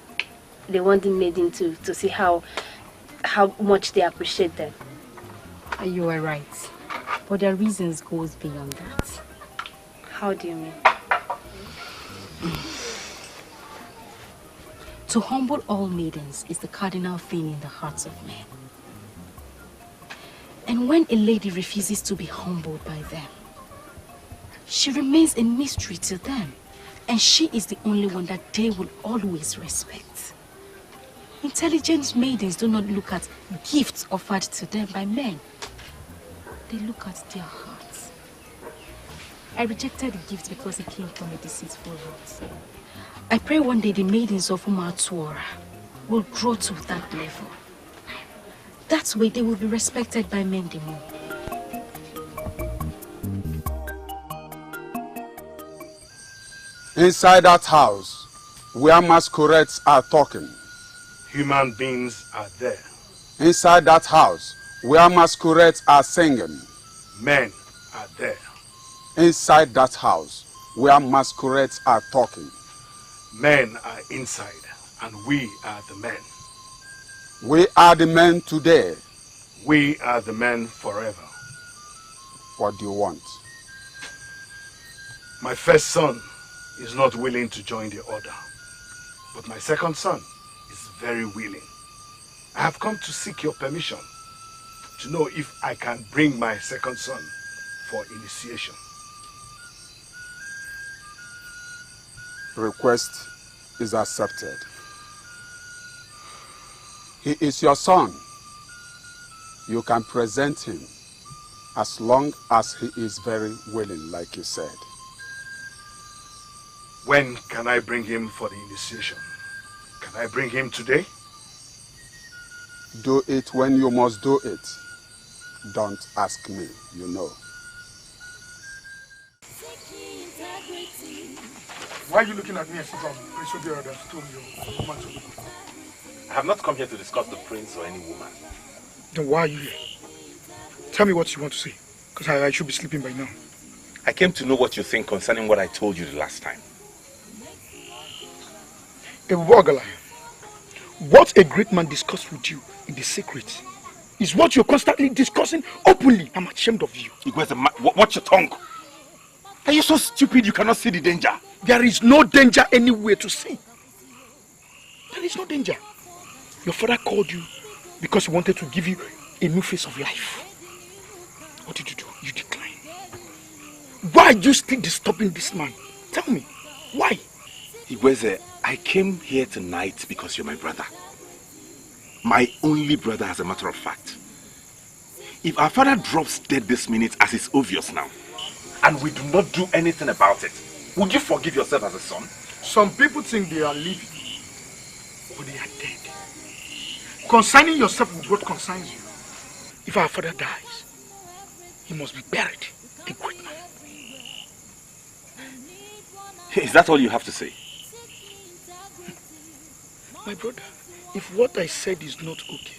They want the maiden to see how much they appreciate them. You are right. But their reasons goes beyond that. How do you mean? To humble all maidens is the cardinal thing in the hearts of men. And when a lady refuses to be humbled by them, she remains a mystery to them. And she is the only one that they will always respect. Intelligent maidens do not look at gifts offered to them by men. They look at their hearts. I rejected the gift because it came from a deceitful heart. I pray one day the maidens of Umatuora will grow to that level. That way they will be respected by men the more. Inside that house, where masquerades are talking. Human beings are there. Inside that house, where masquerades are singing. Men are there. Inside that house, where masquerades are talking. Men are inside, and we are the men. We are the men today. We are the men forever. What do you want? My first son is not willing to join the order, but my second son is very willing. I have come to seek your permission to know if I can bring my second son for initiation. Request is accepted. He is your son. You can present him as long as he is very willing, like you said. When can I bring him for the initiation? Can I bring him today? Do it when you must do it. Don't ask me, you know. Why are you looking at me as if I'm Prince Obiora that stole your woman to me? I have not come here to discuss the prince or any woman. Then why are you here? Tell me what you want to say, because I should be sleeping by now. I came to know what you think concerning what I told you the last time. Ewogala, what a great man discussed with you in the secret is what you're constantly discussing openly. I'm ashamed of you. Watch your tongue. Are you so stupid you cannot see the danger? There is no danger anywhere to see. There is no danger. Your father called you because he wanted to give you a new phase of life. What did you do? You declined. Why are you still disturbing this man? Tell me. Why? Igweze, I came here tonight because you're my brother. My only brother, as a matter of fact. If our father drops dead this minute, as is obvious now, and we do not do anything about it, would you forgive yourself as a son? Some people think they are living, but they are dead. Concerning yourself with what concerns you. If our father dies, he must be buried, a great man. Is that all you have to say? My brother, if what I said is not okay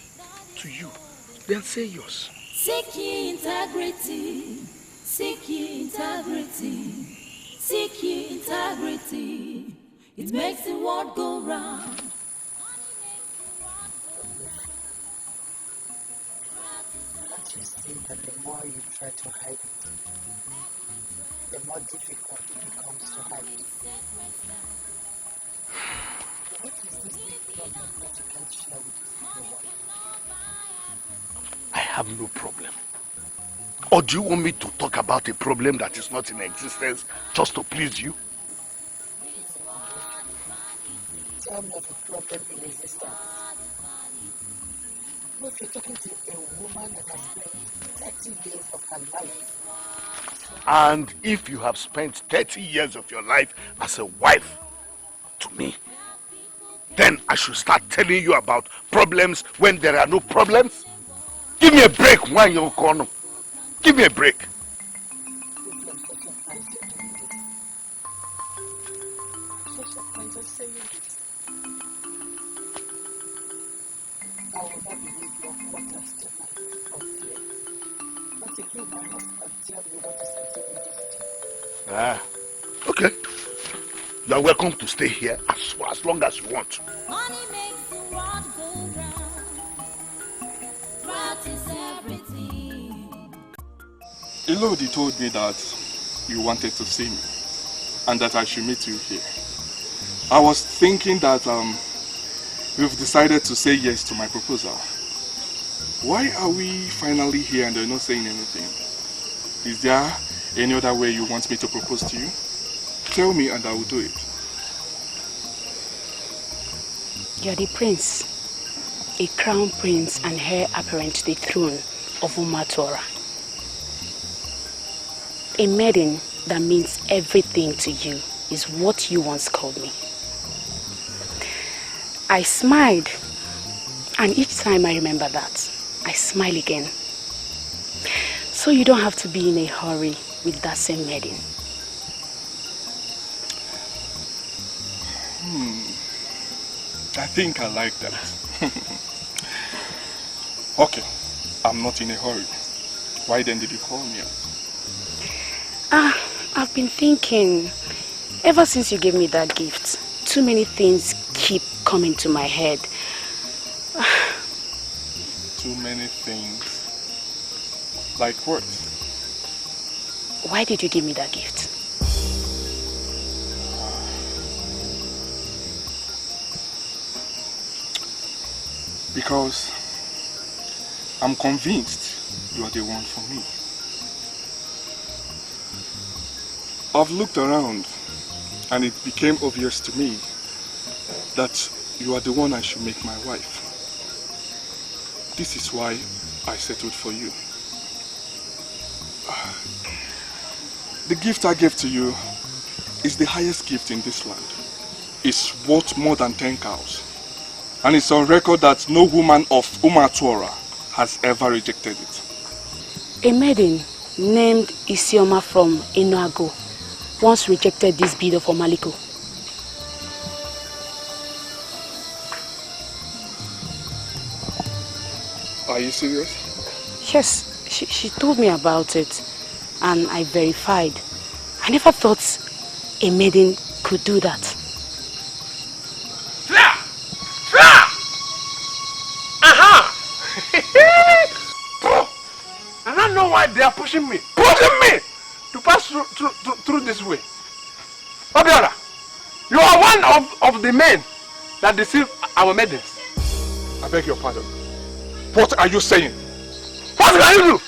to you, then say yours. Seek ye integrity, seek ye integrity, seek ye integrity. It makes the world go round. Don't you see that the more you try to hide it, the more difficult it becomes to hide it? What is this big problem that you can't share with your wife? I have no problem. Or do you want me to talk about a problem that is not in existence just to please you? Tell me of a problem in existence. Look, you're talking to a woman that has spent 30 years of her life. And if you have spent 30 years of your life as a wife to me, then I should start telling you about problems when there are no problems? Give me a break, when you're gone. Give me a break. Okay. You are welcome to stay here as long as you want. Money makes the world go round. That is everything. Elodie told me that you wanted to see me and that I should meet you here. I was thinking that we've decided to say yes to my proposal. Why are we finally here and you're not saying anything? Is there any other way you want me to propose to you? Tell me and I will do it. You're the prince, a crown prince and heir apparent to the throne of Umatora. A maiden that means everything to you is what you once called me. I smiled, and each time I remember that, I smile again. So you don't have to be in a hurry with that same maiden. I think I like that. Okay, I'm not in a hurry. Why then did you call me out? I've been thinking, ever since you gave me that gift, too many things keep coming to my head. Too many things. Like what? Why did you give me that gift? Because I'm convinced you are the one for me. I've looked around and it became obvious to me that you are the one I should make my wife. This is why I settled for you. The gift I gave to you is the highest gift in this land. It's worth more than 10 cows. And it's on record that no woman of Umatora has ever rejected it. A maiden named Isioma from Enuago once rejected this bid of Omaliko. Are you serious? Yes, she told me about it and I verified. I never thought a maiden could do that. I don't know why they are pushing me to pass through this way. Obodo, you are one of the men that deceive our maidens. I beg your pardon. What are you saying? What can you do?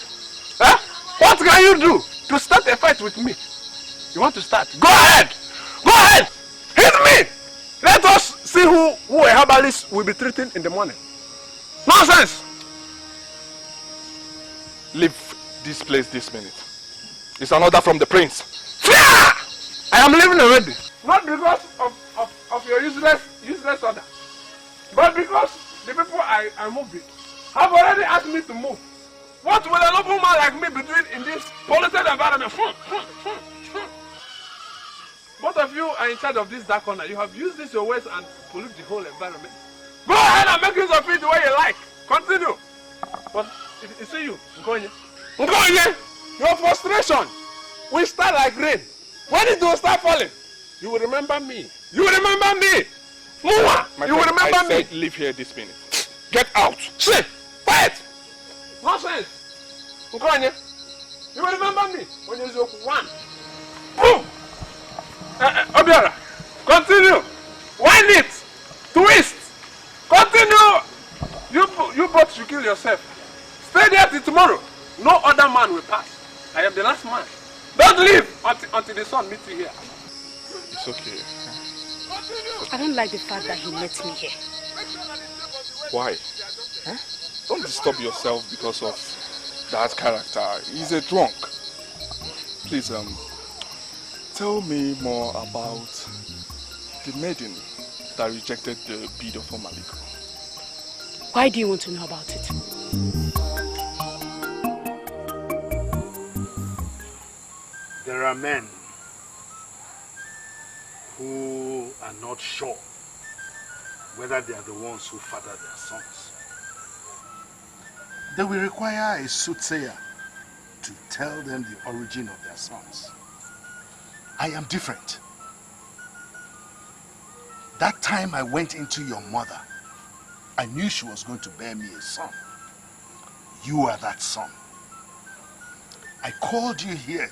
Huh? What can you do to start a fight with me? You want to start? Go ahead! Go ahead! Hit me! Let us see who a herbalist will be treating in the morning. Nonsense! Leave this place this minute. It's an order from the prince. I am leaving already. Not because of your useless order, but because the people I moved with have already asked me to move. What will a noble man like me be doing in this polluted environment? Both of you are in charge of this dark corner. You have used this your ways and pollute the whole environment. Go ahead and make use of it the way you like. Continue. But you see you, Ngozi, your frustration will start like rain. When it will start falling, you will remember me. You will remember me! Mua! You will remember me! I said leave here this minute. Get out! Shit! Quiet! Nonsense! Ukoanye! You will remember me when you look one. Boom! Obiara! Continue! Wind it! Twist! Continue! You both should kill yourself. Stay there till tomorrow. No other man will pass. I am the last man. Don't leave until the sun meets you here. It's okay. I don't like the fact that he let me here. Why? Huh? Don't disturb yourself because of that character. He's a drunk. Please, tell me more about the maiden that rejected the bid of Omaliko. Why do you want to know about it? There are men who are not sure whether they are the ones who father their sons. They will require a soothsayer to tell them the origin of their sons. I am different. That time I went into your mother, I knew she was going to bear me a son. You are that son. I called you here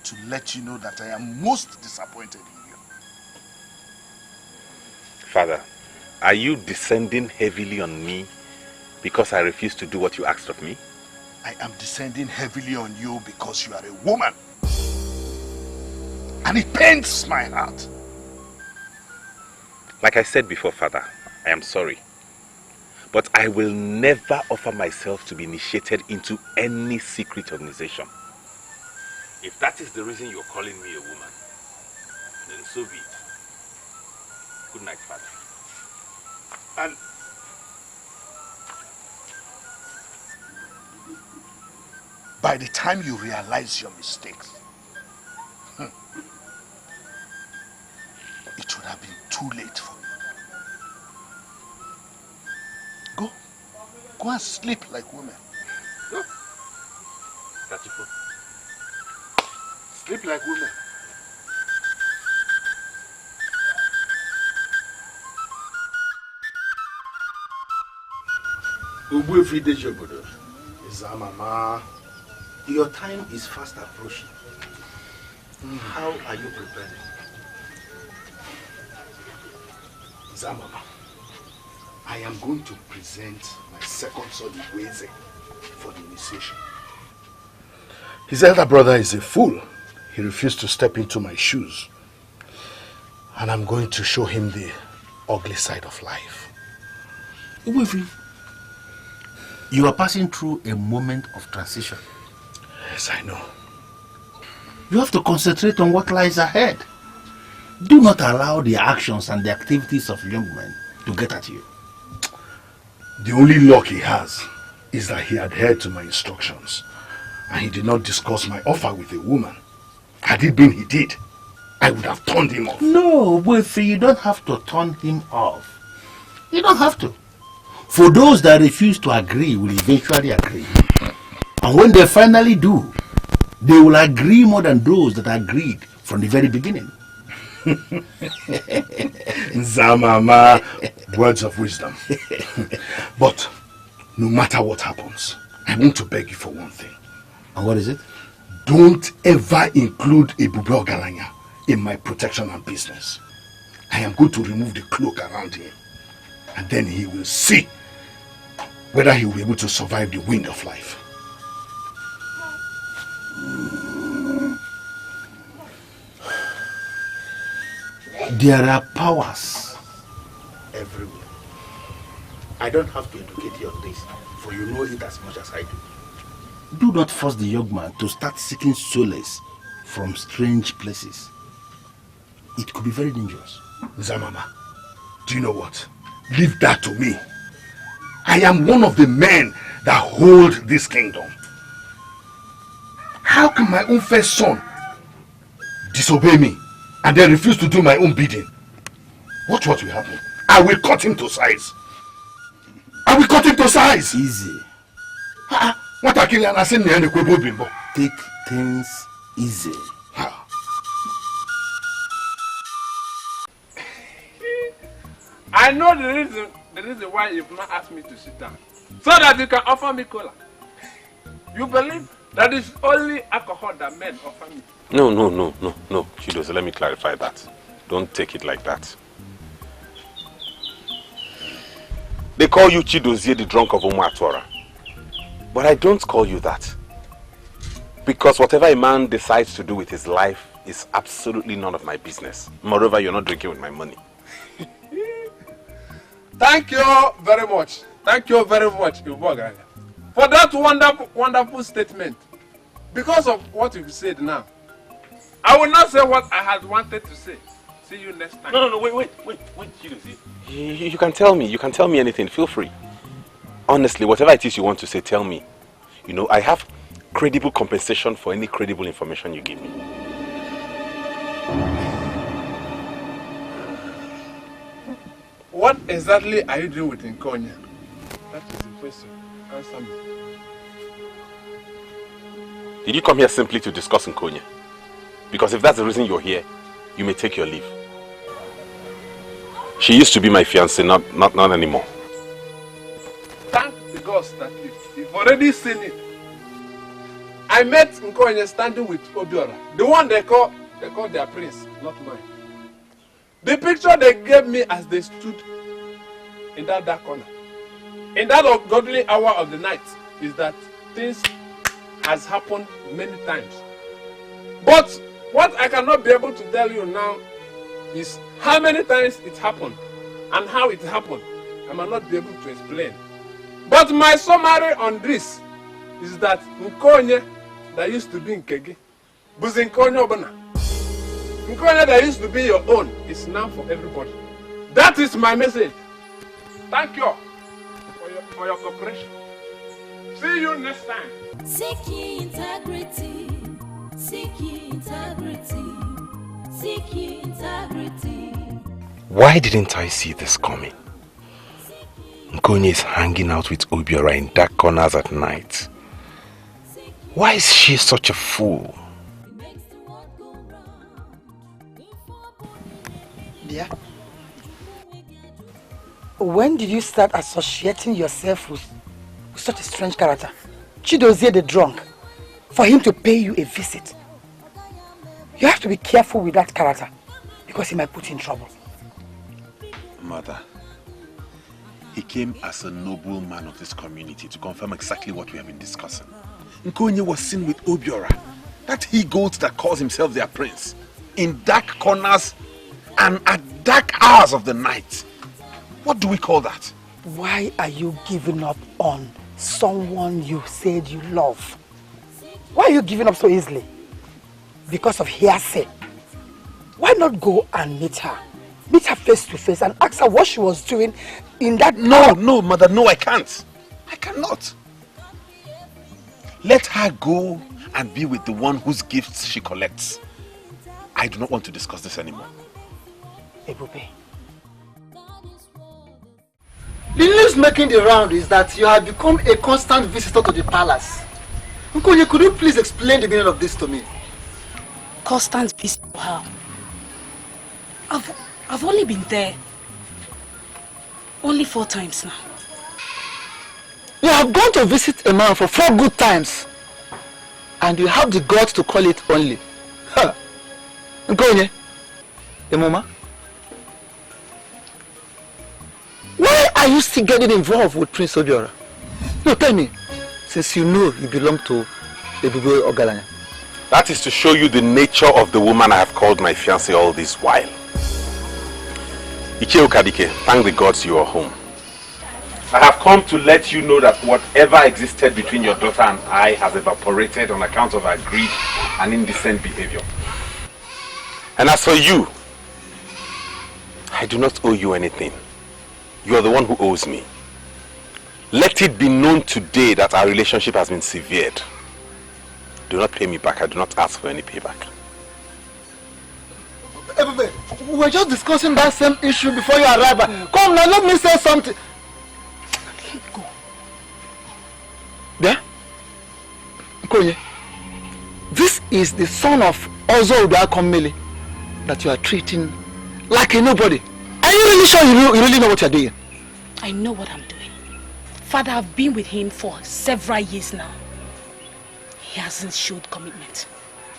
to let you know that I am most disappointed in you. Father, are you descending heavily on me because I refuse to do what you asked of me? I am descending heavily on you because you are a woman. And it pains my heart. Like I said before, Father, I am sorry. But I will never offer myself to be initiated into any secret organization. If that is the reason you're calling me a woman, then so be it. Good night, Father. And by the time you realize your mistakes, it would have been too late for you. Go and sleep like women. Go. That's your phone. Sleep like women. Obodo. Mama. Your time is fast approaching. How are you preparing? Zamama, I am going to present my second son Ngozi for the initiation. His elder brother is a fool. He refused to step into my shoes. And I'm going to show him the ugly side of life. Obodo, you are passing through a moment of transition. Yes, I know. You have to concentrate on what lies ahead. Do not allow the actions and the activities of young men to get at you. The only luck he has is that he adhered to my instructions and he did not discuss my offer with a woman. Had it been he did, I would have turned him off. No, but you don't have to turn him off. You don't have to. For those that refuse to agree will eventually agree. And when they finally do, they will agree more than those that agreed from the very beginning. Zamama, words of wisdom. But no matter what happens, I want to beg you for one thing. And what is it? Don't ever include Ebube Ogalanya in my protection and business. I am going to remove the cloak around him. And then he will see whether he will be able to survive the wind of life. There are powers everywhere. I don't have to educate you on this, for you know it as much as I do. Do not force the young man to start seeking solace from strange places. It could be very dangerous. Zamama, do you know what? Leave that to me. I am one of the men that hold this kingdom. How can my own first son disobey me and then refuse to do my own bidding? Watch what will happen. I will cut him to size. I will cut him to size. Easy. Take things easy. I know the reason why you've not asked me to sit down. So that you can offer me cola. You believe that it's only alcohol that men offer me? No. Chidozie, let me clarify that. Don't take it like that. They call you Chidozie, the drunk of Umuatora. But I don't call you that. Because whatever a man decides to do with his life is absolutely none of my business. Moreover, you're not drinking with my money. Thank you very much. Thank you very much, Uboganya, for that wonderful statement. Because of what you've said now, I will not say what I had wanted to say. See you next time. No, wait, Chidozie. You can tell me. You can tell me anything. Feel free. Honestly, whatever it is you want to say, tell me. You know, I have credible compensation for any credible information you give me. What exactly are you doing with Nkonya? That is the question. Answer me. Did you come here simply to discuss Nkonya? Because if that's the reason you're here, you may take your leave. She used to be my fiancée, not anymore. Thank the gods that you've already seen it. I met Nkonya standing with Obiora, the one they call their prince, not mine. The picture they gave me as they stood in that dark corner, in that ungodly hour of the night, is that things has happened many times. But what I cannot be able to tell you now is how many times it happened and how it happened. I might not be able to explain. But my summary on this is that Nkonya that used to be in Kege, was Nkonya Obana. Nkonya that used to be your own is now for everybody. That is my message. Thank you for your cooperation. See you next time. Seek ye integrity. Seek ye integrity. Seek ye integrity. Why didn't I see this coming? Nkonya is hanging out with Obiora in dark corners at night. Why is she such a fool? Dear, when did you start associating yourself with such a strange character? Chidozie the drunk, for him to pay you a visit. You have to be careful with that character because he might put you in trouble. Mother, he came as a noble man of this community to confirm exactly what we have been discussing. Nkonya was seen with Obiora, that he-goat that calls himself their prince, in dark corners and at dark hours of the night. What do we call that? Why are you giving up on someone you said you love? Why are you giving up so easily? Because of hearsay. Why not go and meet her? Meet her face to face and ask her what she was doing in that... No, mother, no, I can't. I cannot. Let her go and be with the one whose gifts she collects. I do not want to discuss this anymore. Ebube. The news making the round is that you have become a constant visitor to the palace. Nkonya, could you please explain the meaning of this to me? Constant visitor? How? I've only been there only 4 times now. You have gone to visit a man for 4 good times, and you have the guts to call it only. Huh. Nkonya, Emoma, why are you still getting involved with Prince Obiora? No, tell me, since you know you belong to Ebube Ogalanya. That is to show you the nature of the woman I have called my fiancée all this while. Icheo Kadike, thank the gods you are home. I have come to let you know that whatever existed between your daughter and I has evaporated on account of her greed and indecent behavior. And as for you, I do not owe you anything. You are the one who owes me. Let it be known today that our relationship has been severed. Do not pay me back. I do not ask for any payback. We were just discussing that same issue before you arrived. Come now, let me say something. Go. There? Nkonya, this is the son of Ozo Udakomele that you are treating like a nobody. Are you really sure you really know what you're doing? I know what I'm doing. Father, I've been with him for several years now. He hasn't showed commitment.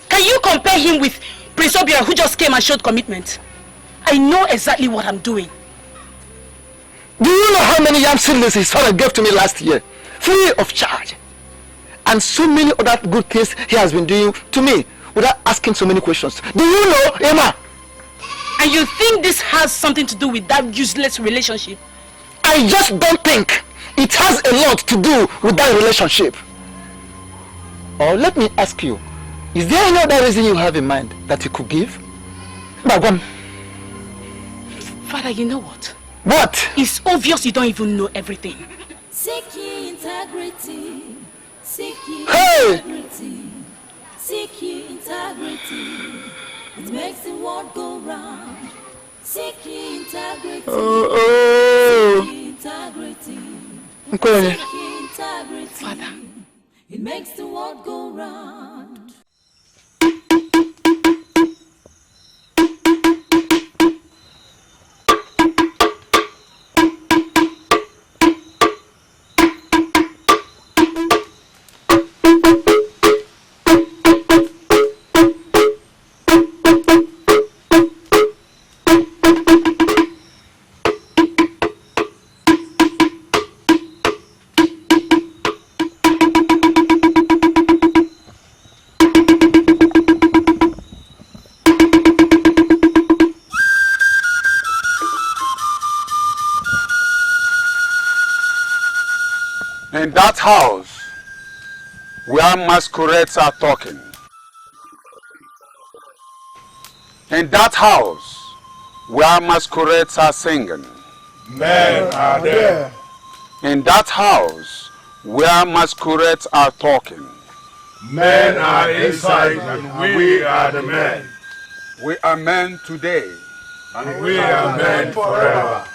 Can you compare him with Prince Obodo who just came and showed commitment? I know exactly what I'm doing. Do you know how many yam seedlings his father gave to me last year? Free of charge. And so many other good things he has been doing to me without asking so many questions. Do you know, Emma? And you think this has something to do with that useless relationship? I just don't think it has a lot to do with that relationship. Or let me ask you, is there any other reason you have in mind that you could give? Bagwan. Father, you know what? What? It's obvious you don't even know everything. Seek ye integrity. Seek ye integrity. Seek ye integrity. It makes the world go round. Seek ye integrity. Seek ye integrity. Seek ye integrity. Father, it makes the world go round. In that house where masquerades are talking, in that house where masquerades are singing, men are there. In that house where masquerades are talking, men are inside and we are the men. We are men today, and we are men forever.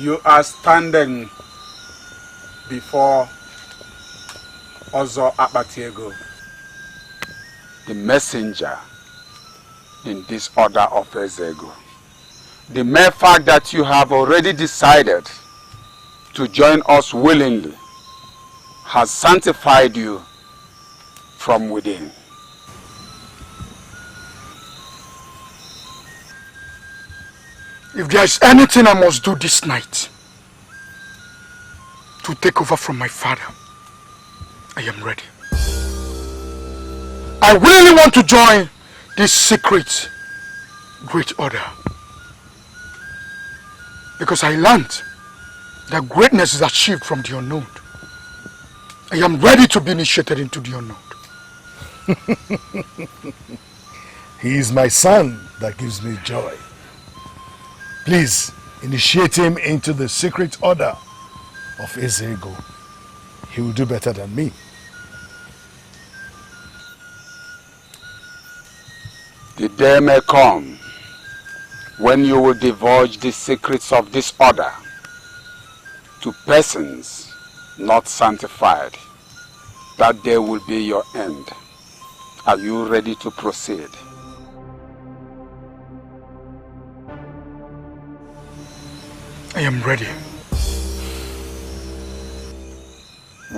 you are standing before Ozo Akpatiego, the messenger in this order of Ezego. The mere fact that you have already decided to join us willingly has sanctified you from within. If there is anything I must do this night to take over from my father, I am ready. I really want to join this secret great order, because I learned that greatness is achieved from the unknown. I am ready to be initiated into the unknown. He is my son that gives me joy. Please initiate him into the secret order of Ezego. He will do better than me. The day may come when you will divulge the secrets of this order to persons not sanctified. That day will be your end. Are you ready to proceed? I am ready.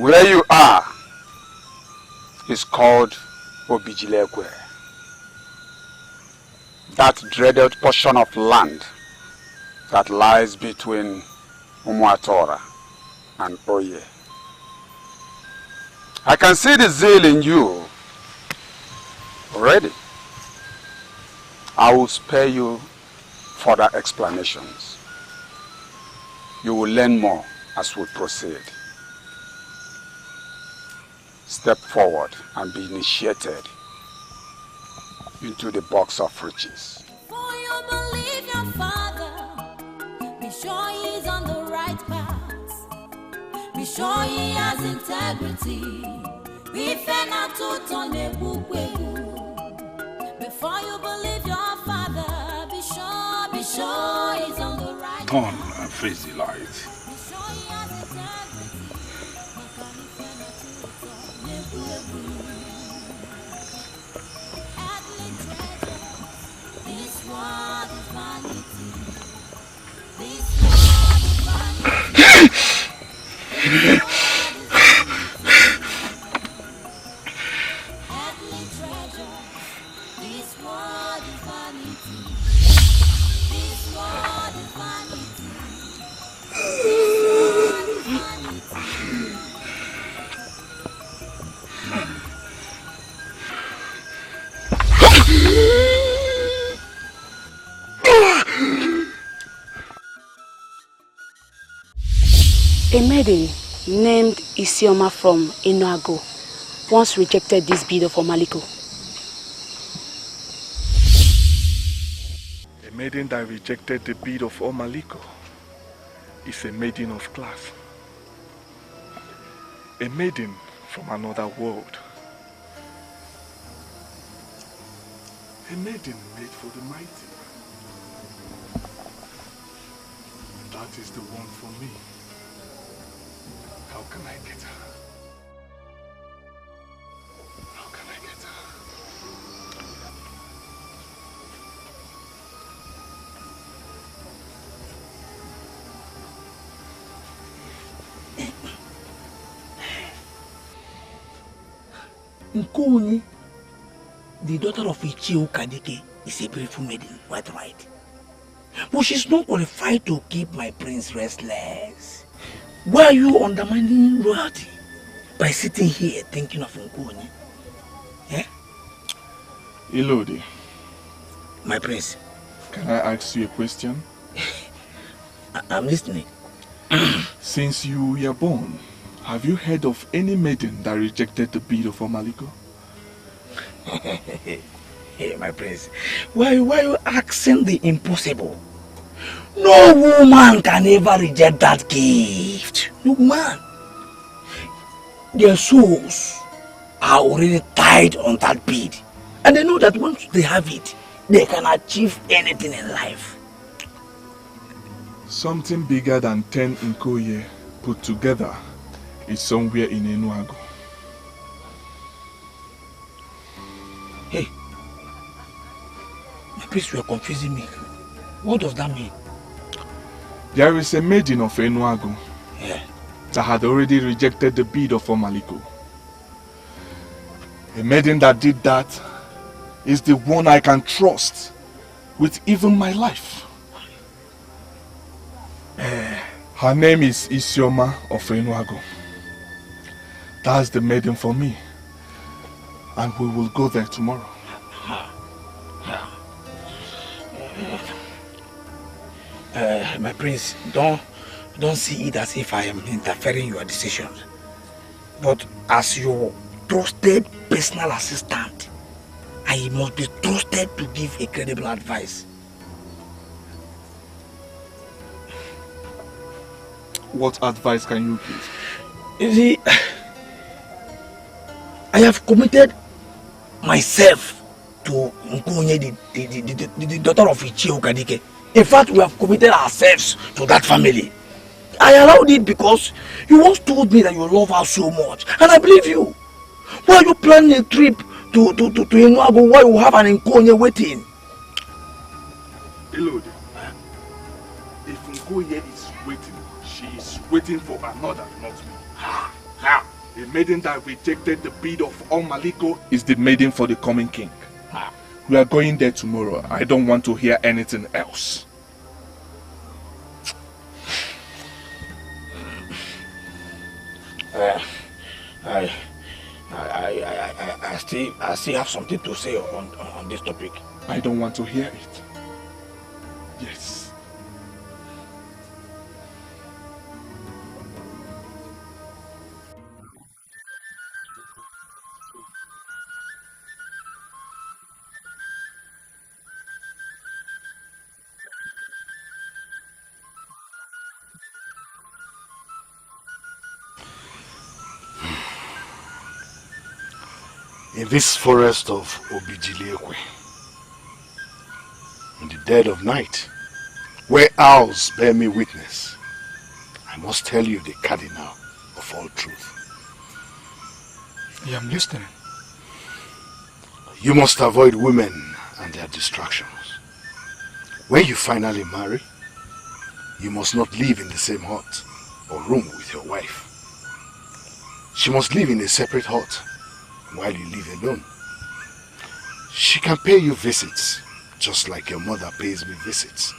Where you are is called Obijilekwe. That dreaded portion of land that lies between Umuatora and Oye. I can see the zeal in you already. I will spare you further explanations. You will learn more as we proceed. Step forward and be initiated into the box of riches. For you believe your father, be sure he is on the right path. Be sure he has integrity. Before you believe your father, be sure he's on the right. Turn and face the light. Be sure he has integrity. Earthly treasures, this world is vanity. This world is vanity. Earthly treasures, this world is vanity. This world is vanity. This world is vanity. A maiden named Ezeonu from Enuago once rejected this bid of Omaliko. A maiden that rejected the bid of Omaliko is a maiden of class. A maiden from another world. A maiden made for the mighty. That is the one for me. How can I get her? How can I get her? Nkuni, the daughter of Ichio Kadike, is a beautiful maiden, quite right. But she's not qualified to keep my prince restless. Why are you undermining royalty by sitting here thinking of Nkuni? Eh? Elodie. My prince. Can I ask you a question? I'm listening. Since you were born, have you heard of any maiden that rejected the bid of Omaliko? Hey, my prince, why are you asking the impossible? No woman can ever reject that gift. No woman. Their souls are already tied on that bid. And they know that once they have it, they can achieve anything in life. Something bigger than 10 Nkoye put together is somewhere in Enuago. Hey, my prince, you are confusing me. What does that mean? There is a maiden of Enuago Yeah. that had already rejected the bid of Omaliko. A maiden that did that is the one I can trust with even my life. Her name is Ezeonu of Enuago. That's the maiden for me. And we will go there tomorrow. My prince, don't see it as if I am interfering in your decisions. But as your trusted personal assistant, I must be trusted to give a credible advice. What advice can you give? You see, I have committed myself to Nkunye, the daughter of Ichio Kadike. In fact, we have committed ourselves to that family. I allowed it because you once told me that you love her so much, and I believe you. Why are you planning a trip to Enuago where you have an Nkunye waiting? Elodie, if Nkoye is waiting, she is waiting for another, not me. How? The maiden that rejected the bid of Omaliko is the maiden for the coming king. We are going there tomorrow. I don't want to hear anything else. I still have something to say on this topic. I don't want to hear it. Yes. In this forest of Obijiliekwe, in the dead of night, where owls bear me witness, I must tell you the cardinal of all truth. I am listening. You must avoid women and their distractions. When you finally marry, you must not live in the same hut or room with your wife. She must live in a separate hut while you live alone. She can pay you visits, just like your mother pays me visits.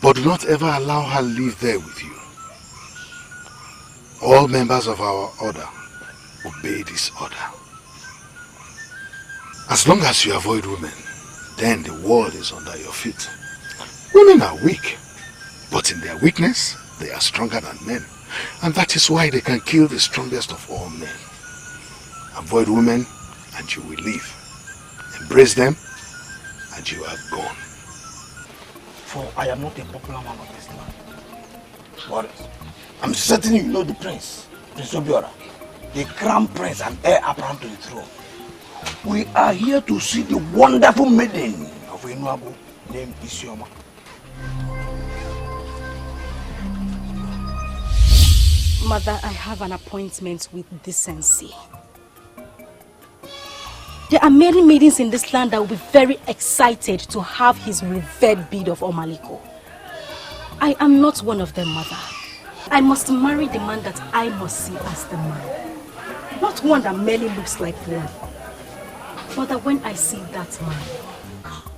But do not ever allow her live there with you. All members of our order obey this order. As long as you avoid women, then the world is under your feet. Women are weak, but in their weakness, they are stronger than men. And that is why they can kill the strongest of all men. Avoid women and you will live. Embrace them and you are gone. For I am not a popular man of this land. But I'm certain you know the prince, Prince Obiora, the crown prince and heir apparent to the throne. We are here to see the wonderful maiden of Enuabu named Ezeonu. Mother, I have an appointment with decency. There are many maidens in this land that will be very excited to have his revered bead of Omaliko. I am not one of them, Mother. I must marry the man that I must see as the man. Not one that merely looks like one. Mother, when I see that man,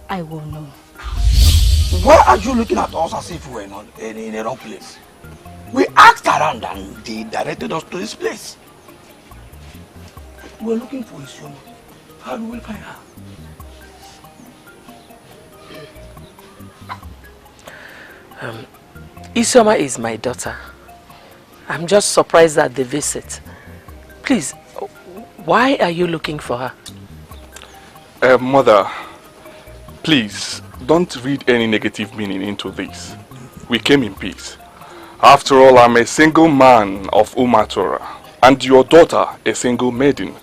I will know. Why are you looking at us as if we were not in the wrong place? We asked around and they directed us to this place. We're looking for Ezeonu. How do we find her? Ezeonu is my daughter. I'm just surprised at the visit. Please, why are you looking for her? Mother, please, don't read any negative meaning into this. We came in peace. After all, I'm a single man of Umatora, and your daughter a single maiden.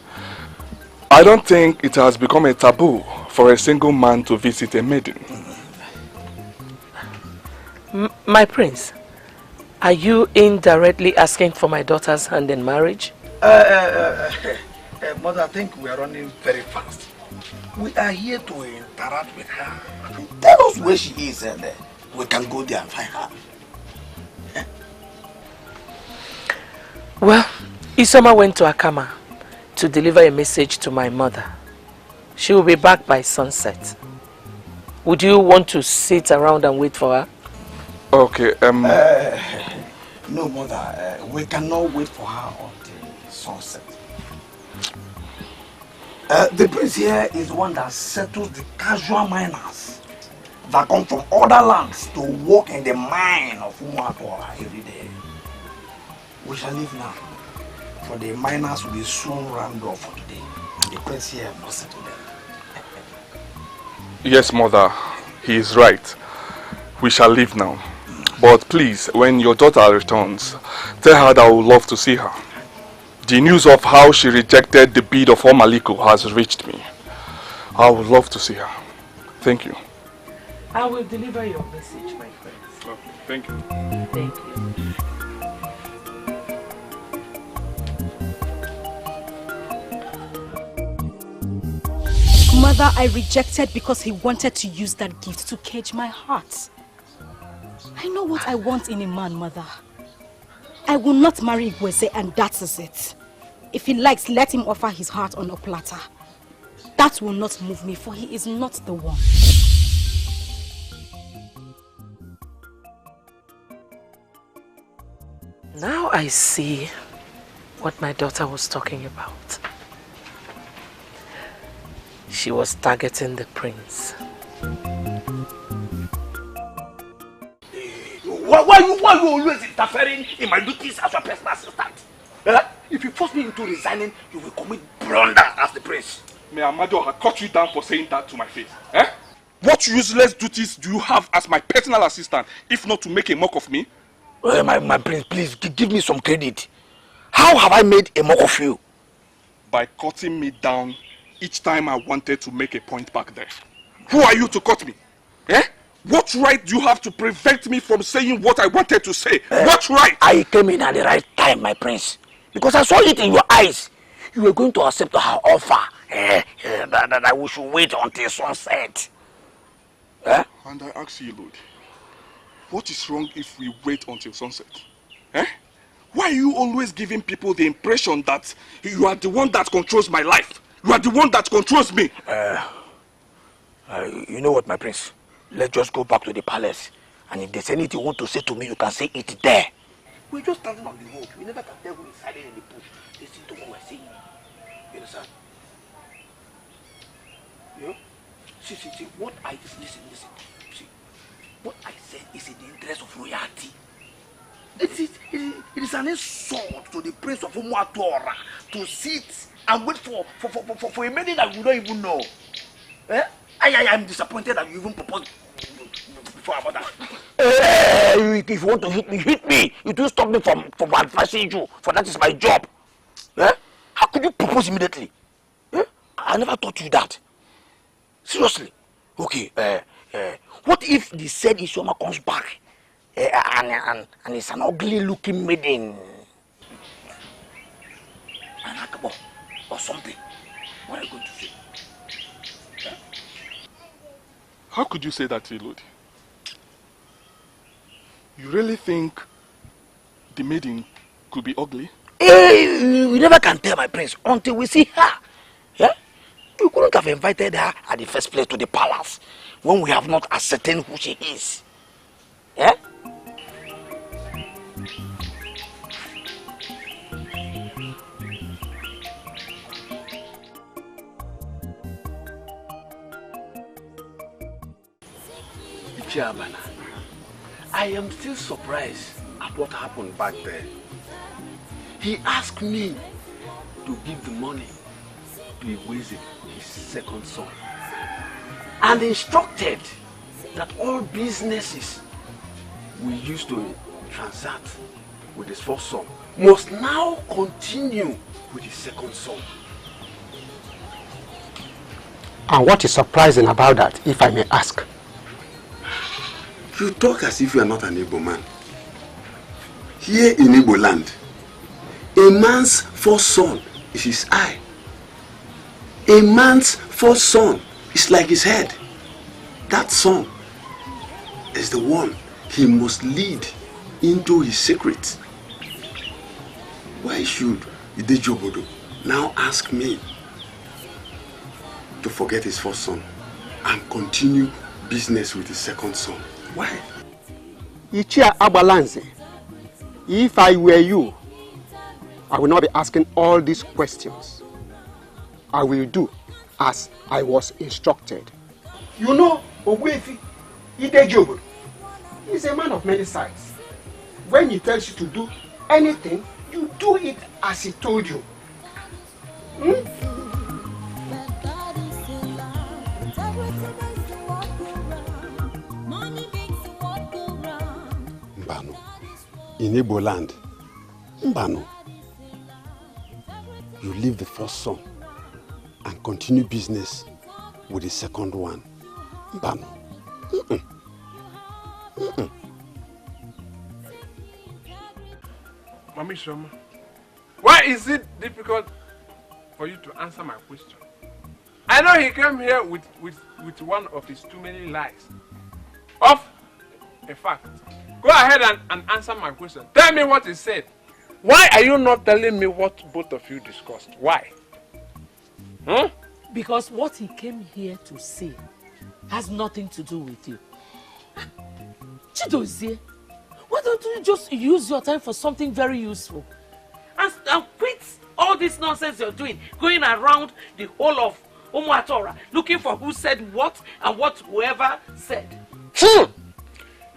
I don't think it has become a taboo for a single man to visit a maiden. My prince, are you indirectly asking for my daughter's hand in marriage? Mother, I think we are running very fast. We are here to interact with her. Tell us where she is and we can go there and find her. Well, Ezeonu went to Akama to deliver a message to my mother. She will be back by sunset. Would you want to sit around and wait for her? Okay, no, Mother, we cannot wait for her until sunset. The prince here is one that settles the casual miners that come from other lands to work in the mine of Umatora every day. We shall leave now, for the miners will be soon rounded off for today, and the prince here must settle them. Yes, Mother, he is right. We shall leave now. But please, when your daughter returns, tell her that I would love to see her. The news of how she rejected the bid of Omaliko has reached me. I would love to see her. Thank you. I will deliver your message, my friend. Okay, thank you. Thank you. Mother, I rejected because he wanted to use that gift to cage my heart. I know what I want in a man, Mother. I will not marry Igweze, and that is it. If he likes, let him offer his heart on a platter. That will not move me, for he is not the one. Now I see what my daughter was talking about. She was targeting the prince. Why you always interfering in my duties as a personal assistant? If you force me into resigning, you will commit blunder as the prince. May Amado have cut you down for saying that to my face. What useless duties do you have as my personal assistant, if not to make a mock of me? My prince, please give me some credit. How have I made a mock of you? by cutting me down each time I wanted to make a point back there. Who are you to cut me? Eh? What right do you have to prevent me from saying what I wanted to say? What right? I came in at the right time, my prince. Because I saw it in your eyes. You were going to accept her offer. That we should wait until sunset. And I ask you, Lord, what is wrong if we wait until sunset? Why are you always giving people the impression that you are the one that controls my life? You are the one that controls me. You know what, my prince? Let's just go back to the palace. And if there's anything you want to say to me, you can say it there. We're just standing on the road. We never can tell who is hiding in the bush. Listen to what we're saying. You understand? You know? See, what I listen. See, what I said is in the interest of royalty. It is an insult to the prince of Umuatora to sit and wait for a maiden that you don't even know. I am disappointed that you even proposed before about that. If you want to hit me. You don't stop me from advising you, for that is my job. How could you propose immediately? I never taught you that. Seriously. Okay, what if the said Isioma comes back and it's an ugly looking maiden? An akabo or something? What are you going to say? How could you say that, Elod? You really think the maiden could be ugly? We never can tell, my prince, until we see her. You couldn't have invited her at the first place to the palace when we have not ascertained who she is. Chairman, I am still surprised at what happened back there. He asked me to give the money to Ngozi, his second son, and instructed that all businesses we used to transact with his first son must now continue with his second son. And what is surprising about that, if I may ask? You talk as if you are not an Igbo man. Here in Igbo land, a man's first son is his eye. A man's first son is like his head. That son is the one he must lead into his secret. Why should Obodo now ask me to forget his first son and continue business with his second son? Why? Ichia Abalanze, if I were you, I will not be asking all these questions. I will do as I was instructed. You know, Ogwefi Idejobo is a man of many sides. When he tells you to do anything, you do it as he told you. Mbano, in Igbo land, Mbano, you leave the first son and continue business with the second one. Mbano. Mami Shoma, why is it difficult for you to answer my question? I know he came here with one of his too many lies. Of a fact, go ahead and answer my question. Tell me what he said. Why are you not telling me what both of you discussed? Why? Because what he came here to say has nothing to do with you. Chidozie, why don't you just use your time for something very useful? And quit all this nonsense you're doing, going around the whole of Umuatora, looking for who said what and what whoever said.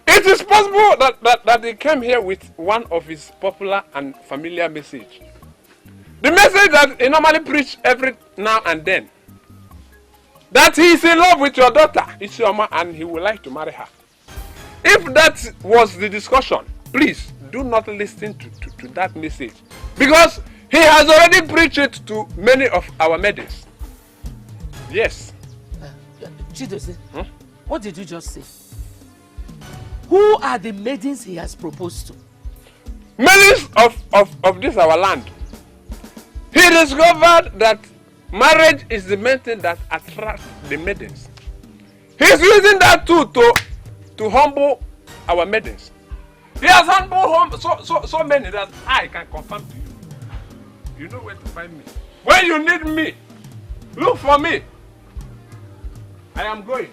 It is possible that he came here with one of his popular and familiar message. The message that he normally preach every now and then. That he is in love with your daughter, Isioma, and he would like to marry her. If that was the discussion, please do not listen to that message. Because He has already preached it to many of our maidens. Yes. Chidozie, what did you just say? Who are the maidens he has proposed to? Maidens of this our land. He discovered that marriage is the main thing that attracts the maidens. He's using that too to humble our maidens. He has humbled so many that I can confirm to you. You know where to find me. When you need me, look for me. I am going.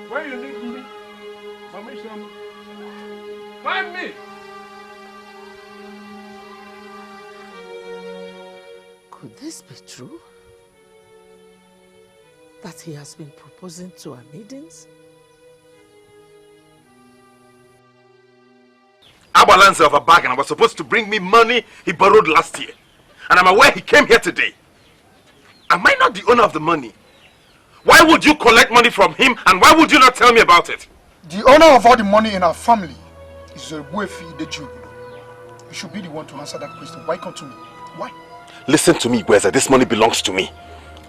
When you need me, permission, find me. Could this be true? That he has been proposing to our maidens? Abalanze of a bag and was supposed to bring me money he borrowed last year. And I'm aware he came here today. Am I not the owner of the money? Why would you collect money from him and why would you not tell me about it? The owner of all the money in our family is Obodo the Jew. You should be the one to answer that question. Why come to me? Why? Listen to me, Gweza. This money belongs to me.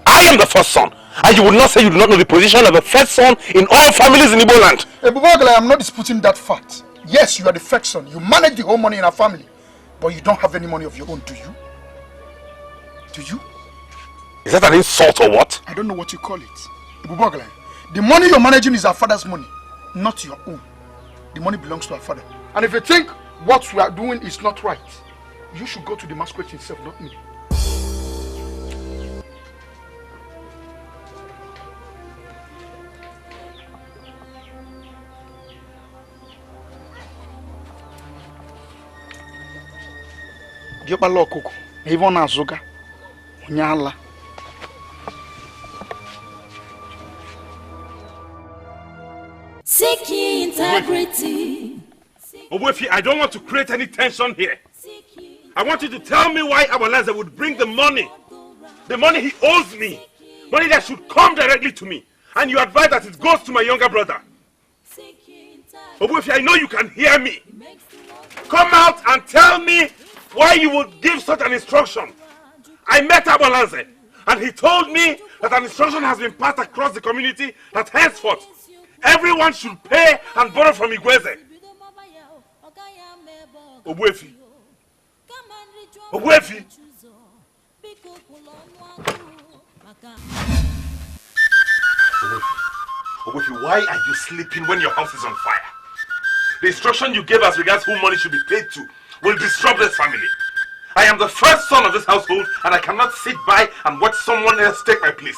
I am the first son. And you would not say you do not know the position of a first son in all families in Igbo land. I am not disputing that fact. Yes, you are the first son. You manage the whole money in our family. But you don't have any money of your own, do you? Do you? Is that an insult or what? I don't know what you call it. The money you're managing is our father's money, not your own. The money belongs to our father. And if you think what we are doing is not right, you should go to the masquerade himself, not me. Diopalo Koko, even Azuka, Nyala. Seeking integrity. Oboefi, I don't want to create any tension here. I want you to tell me why Abalanze would bring the money he owes me, money that should come directly to me, and you advise that it goes to my younger brother. Oboefi, I know you can hear me. Come out and tell me why you would give such an instruction. I met Abalanze, and he told me that an instruction has been passed across the community that henceforth everyone should pay and borrow from Igweze. Oboefi. Oboefi. Oboefi, why are you sleeping when your house is on fire? The instruction you gave as regards who money should be paid to will disrupt this family. I am the first son of this household and I cannot sit by and watch someone else take my place.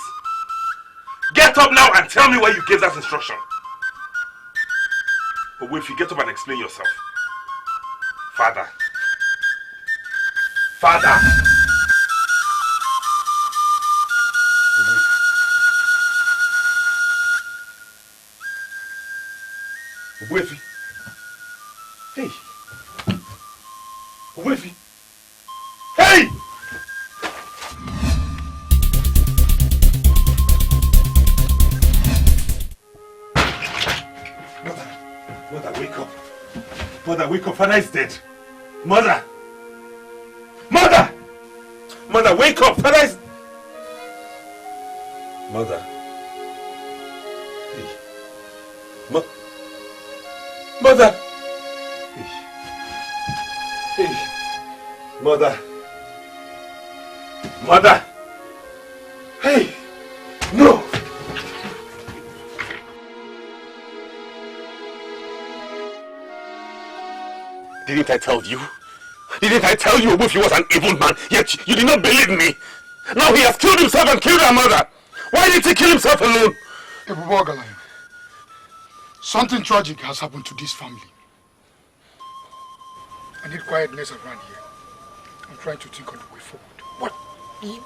Get up now and tell me why you gave that instruction. Oboefi, get up and explain yourself. Father. Father. Oboefi. Hey. Oboefi. Hey! Mother, wake up. Mother, wake up. Father is dead. Mother! Mother! Mother, wake up! Father is... Mother. Hey. Mother! Hey. Hey. Mother. Mother! Hey! No! Didn't I tell you? Didn't I tell you Oboefi was an evil man, yet you did not believe me? Now he has killed himself and killed our mother. Why did he kill himself alone? Something tragic has happened to this family. I need quietness around here. I'm trying to think on the way forward. What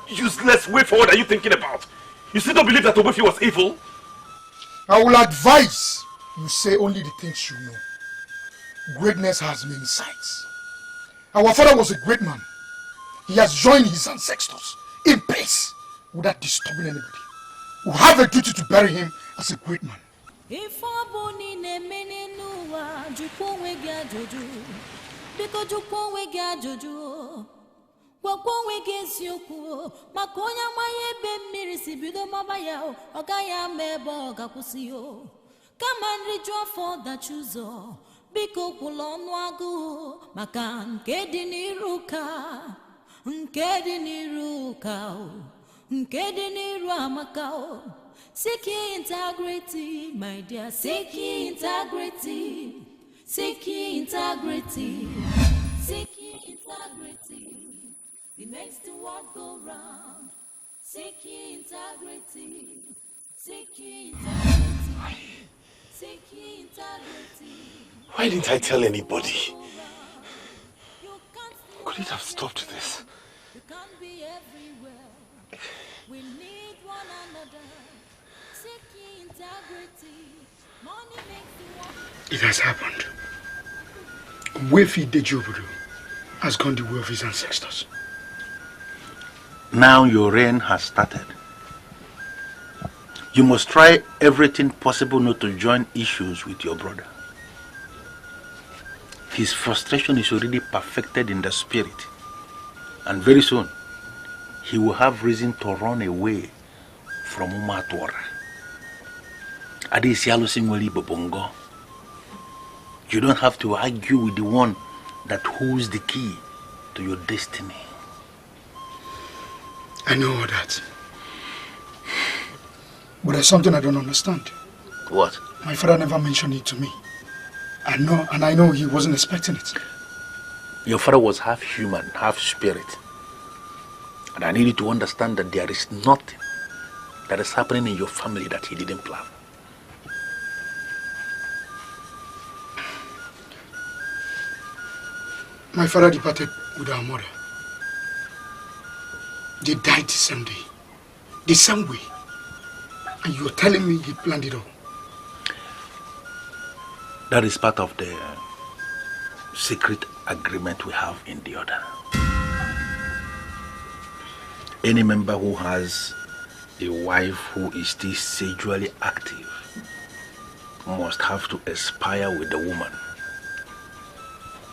useless way forward are you thinking about? You still don't believe that Oboefi was evil? I will advise you say only the things you know. Greatness has many sides. Our father was a great man. He has joined his ancestors in peace without disturbing anybody. We have a duty to bury him as a great man. gwakwa onwe gị eziokwu maka onye amaghị ebe mmiri si bido maba ya ọ gaghị ama ebe ọ ga-akwụsị o kama nriju afọ dachi ụzọ biko kwụla ọnụ agụụ maka nke dị n'iru ka nke dị n'iru ka nke dị n'iru amaka o seek integrity my dear seek integrity seek integrity seek integrity it makes the world go round seek integrity seek integrity seek integrity. Why didn't I tell anybody? Could it have stopped this? You can't be everywhere. We need one another. Seek integrity. Money makes the world. It has happened. Wefi Obodo has gone the way of his ancestors. Now your reign has started. You must try everything possible not to join issues with your brother. His frustration is already perfected in the spirit, and very soon he will have reason to run away from Umatwara. You don't have to argue with the one that holds the key to your destiny. I know all that. But there's something I don't understand. What? My father never mentioned it to me. I know he wasn't expecting it. Your father was half human, half spirit. And I need you to understand that there is nothing that is happening in your family that he didn't plan. My father departed with our mother. They died the same day. The same way. And you're telling me he planned it all. That is part of the secret agreement we have in the order. Any member who has a wife who is still sexually active must have to aspire with the woman,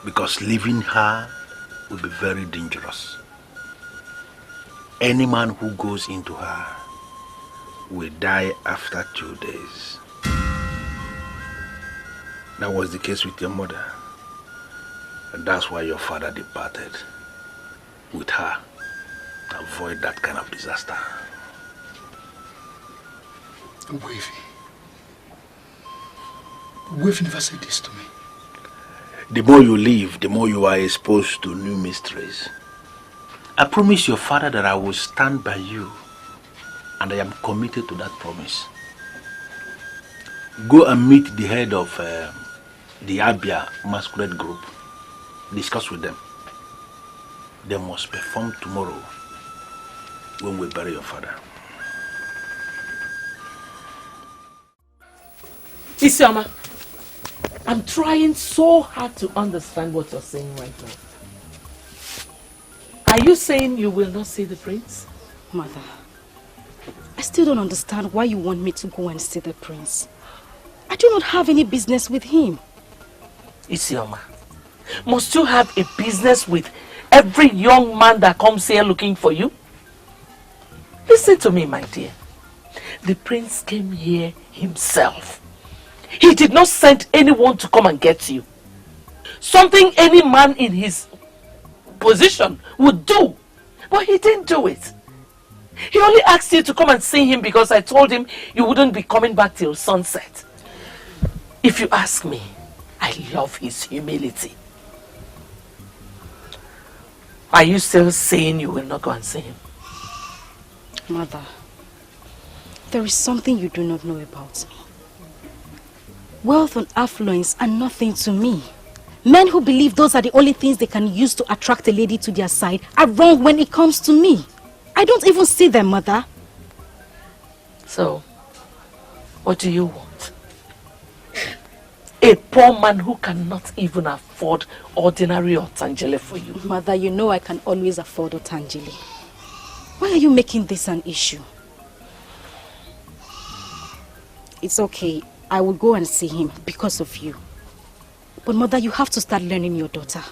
because leaving her will be very dangerous. Any man who goes into her will die after 2 days. That was the case with your mother. And that's why your father departed with her, to avoid that kind of disaster. We've never said this to me. The more you live, the more you are exposed to new mysteries. I promise your father that I will stand by you, and I am committed to that promise. Go and meet the head of the Abia masquerade group. Discuss with them. They must perform tomorrow when we bury your father. Isioma, I'm trying so hard to understand what you're saying right now. Are you saying you will not see the prince? Mother, I still don't understand why you want me to go and see the prince. I do not have any business with him. Isioma, must you have a business with every young man that comes here looking for you? Listen to me, my dear. The prince came here himself. He did not send anyone to come and get you. Something any man in his position would do, but he didn't do it. He only asked you to come and see him because I told him you wouldn't be coming back till sunset. If you ask me, I love his humility. Are you still saying you will not go and see him? Mother, there is something you do not know about me. Wealth and affluence are nothing to me. Men who believe those are the only things they can use to attract a lady to their side are wrong when it comes to me. I don't even see them, Mother. So, what do you want? A poor man who cannot even afford ordinary otangele for you. Mother, you know I can always afford otangele. Why are you making this an issue? It's okay. I will go and see him because of you. But Mother, you have to start learning your daughter.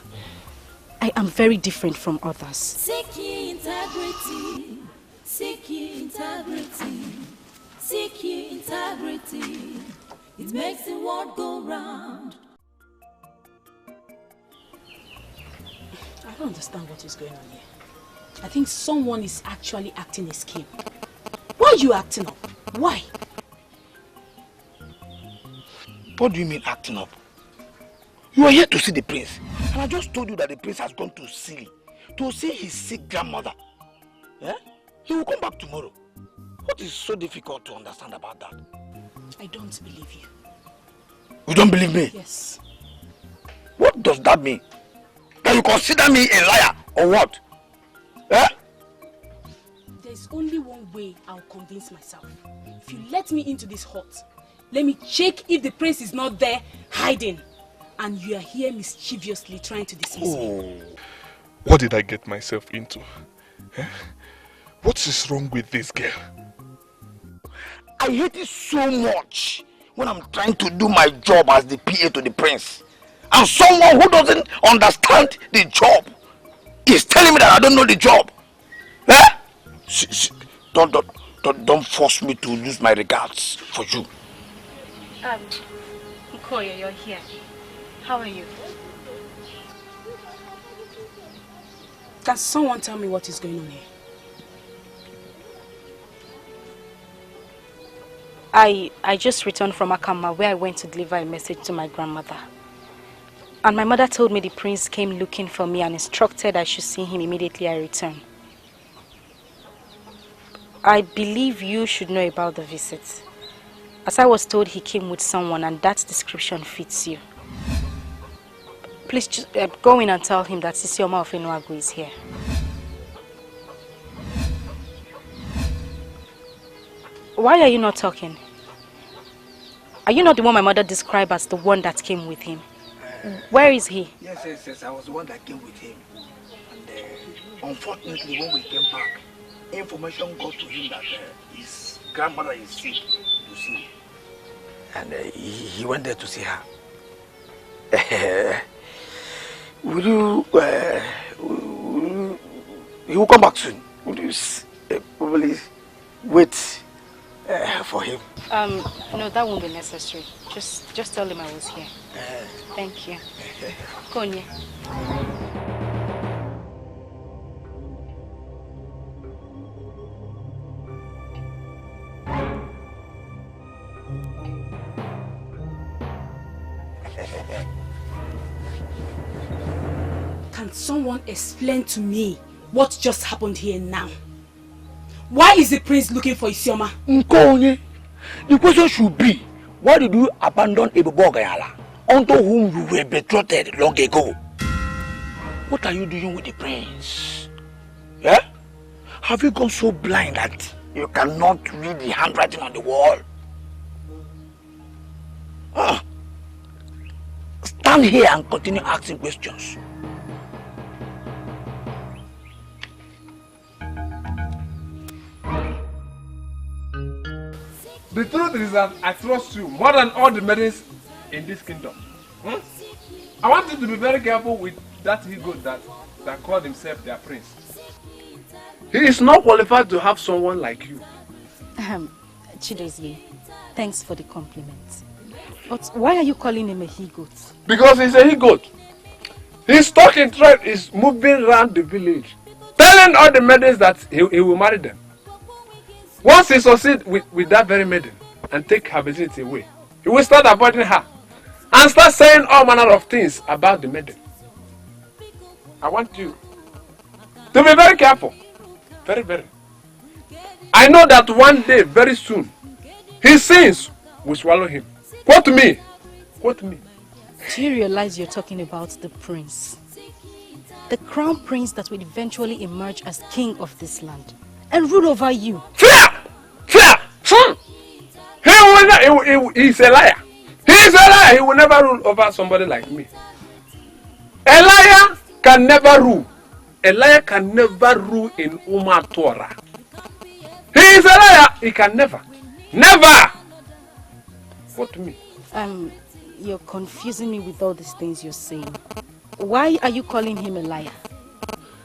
I am very different from others. Seek ye integrity. Seek ye integrity. Seek ye integrity. It makes the world go round. I don't understand what is going on here. I think someone is actually acting a scheme. Why are you acting up? Why? What do you mean acting up? You are here to see the prince. And I just told you that the prince has gone to Sili to see his sick grandmother. Yeah? He will come back tomorrow. What is so difficult to understand about that? I don't believe you. You don't believe me? Yes. What does that mean? That you consider me a liar or what? Eh? There's only one way I'll convince myself. If you let me into this hut, let me check if the prince is not there hiding. And you are here mischievously trying to dismiss me. What did I get myself into? Eh? What is wrong with this girl? I hate it so much when I'm trying to do my job as the PA to the prince. And someone who doesn't understand the job is telling me that I don't know the job. Eh? Don't force me to lose my regards for you. Nkoye, you're here. How are you? Can someone tell me what is going on here? I just returned from Akama where I went to deliver a message to my grandmother. And my mother told me the prince came looking for me and instructed I should see him immediately I return. I believe you should know about the visit. As I was told, he came with someone and that description fits you. Please just go in and tell him that Sisioma of Enuagu is here. Why are you not talking? Are you not the one my mother described as the one that came with him? Where is he? Yes, I was the one that came with him. And unfortunately, when we came back, information got to him that his grandmother is sick, you see. And he went there to see her. He will come back soon. Would you probably wait for him? No, that won't be necessary. Just tell him I was here. Thank you. Konye. Can someone explain to me what just happened here now? Why is the prince looking for Isioma? Nkonye, the question should be, why did you abandon Ebobogayala, unto whom you were betrothed long ago? What are you doing with the prince? Yeah? Have you gone so blind that you cannot read the handwriting on the wall? Stand here and continue asking questions. The truth is that I trust you more than all the maidens in this kingdom. I want you to be very careful with that ego that called himself their prince. He is not qualified to have someone like you. Chidozie, thanks for the compliment. But why are you calling him a he-goat? Because he's a he-goat. His talking tribe is moving around the village, telling all the maidens that he will marry them. Once he succeeds with that very maiden and take her virginity away, he will start avoiding her and start saying all manner of things about the maiden. I want you to be very careful. Very, very. I know that one day, very soon, his sins will swallow him. Quote me. Quote me. Do you realize you're talking about the prince? The crown prince that will eventually emerge as king of this land and rule over you. Fear! Fear! He's a liar. He's a liar. He will never rule over somebody like me. A liar can never rule. A liar can never rule in Umatora. He is a liar. He can never. Never! What to me? You're confusing me with all these things you're saying. Why are you calling him a liar?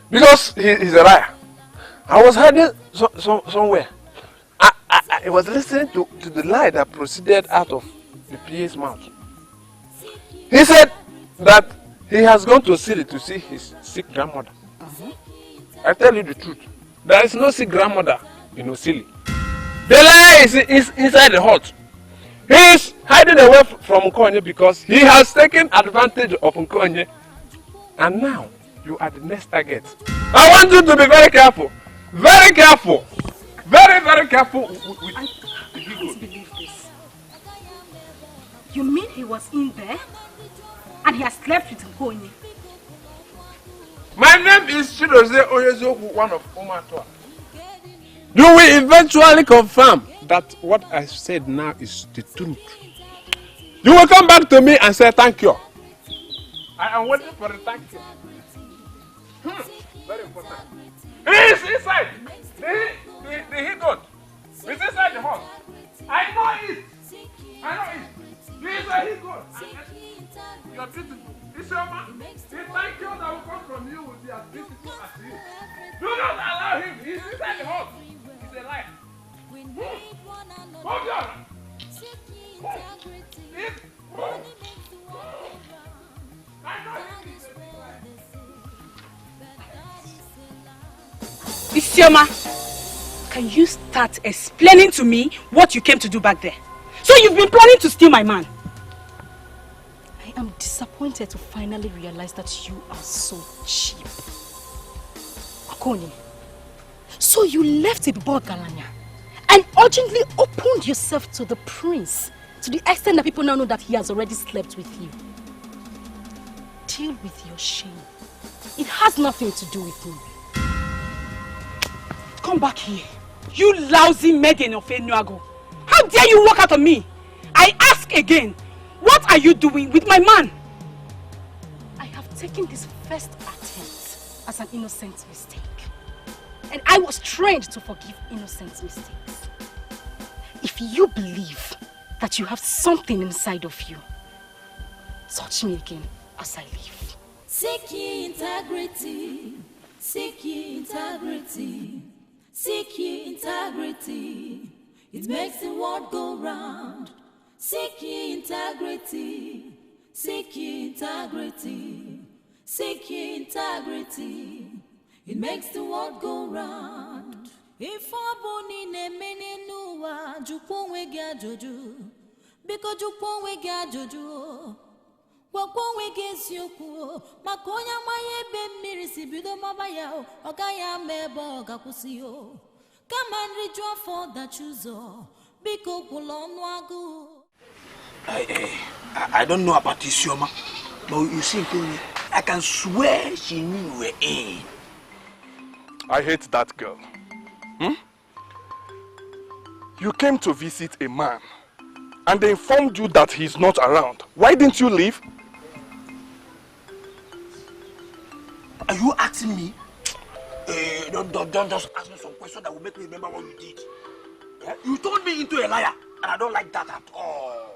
Because he's a liar. I was hiding somewhere. I was listening to the lie that proceeded out of the PA's mouth. He said that he has gone to Siri to see his sick grandmother. I tell you the truth. There is no sick grandmother in Osili. The lie is inside the hut. He is hiding away from Nkonye because he has taken advantage of Nkonye. And now, you are the next target. I want you to be very careful. Very careful. Very, very careful with I can't believe this. You mean he was in there? And he has slept with Nkonye? My name is Chidozie Oyezoku, one of Umatua. You will eventually confirm that what I said now is the truth. You will come back to me and say thank you. I am waiting for the thank you. Very important. He is inside. The he-goat. He's inside the house. I know it. I know it. He is a he-goat. You are beautiful. Isioma, the thank you that will come from you will be as beautiful as you. Do not allow him. He's inside the house. He's a liar. Hold on. Isioma, can you start explaining to me what you came to do back there? So you've been planning to steal my man? I am disappointed to finally realize that you are so cheap. Okonye, so you left Ibubo Galanya and urgently opened yourself to the prince to the extent that people now know that he has already slept with you. Deal with your shame. It has nothing to do with me. Come back here. You lousy maiden of Enuago. How dare you walk out on me? I ask again, what are you doing with my man? I have taken this first attempt as an innocent mistake. And I was trained to forgive innocent mistakes. If you believe that you have something inside of you, touch me again as I leave. Seek ye integrity. Seek ye integrity. Seek ye integrity. It makes the world go round. Seek ye integrity. Seek ye integrity. Seek ye integrity. It makes the world go round. If Oboni ne mene nuwa jukwo onwe gi ajoju. Biko jukwo onwe gi ajoju. Gwakwa onwe gi eziokwu. Maka onye amaghị ebe mmiri si bido maba ya ọ gaghị ama ebe ọ ga-akwụsị o. Kama nriju afọ dachi ụzọ. Biko kwụla ọnụ agụ. I don't know about Isioma, but you see, I can swear she knew you were in. I hate that girl. You came to visit a man and they informed you that he's not around. Why didn't you leave? Are you asking me? Don't just ask me some questions that will make me remember what you did. Yeah? You turned me into a liar, and I don't like that at all.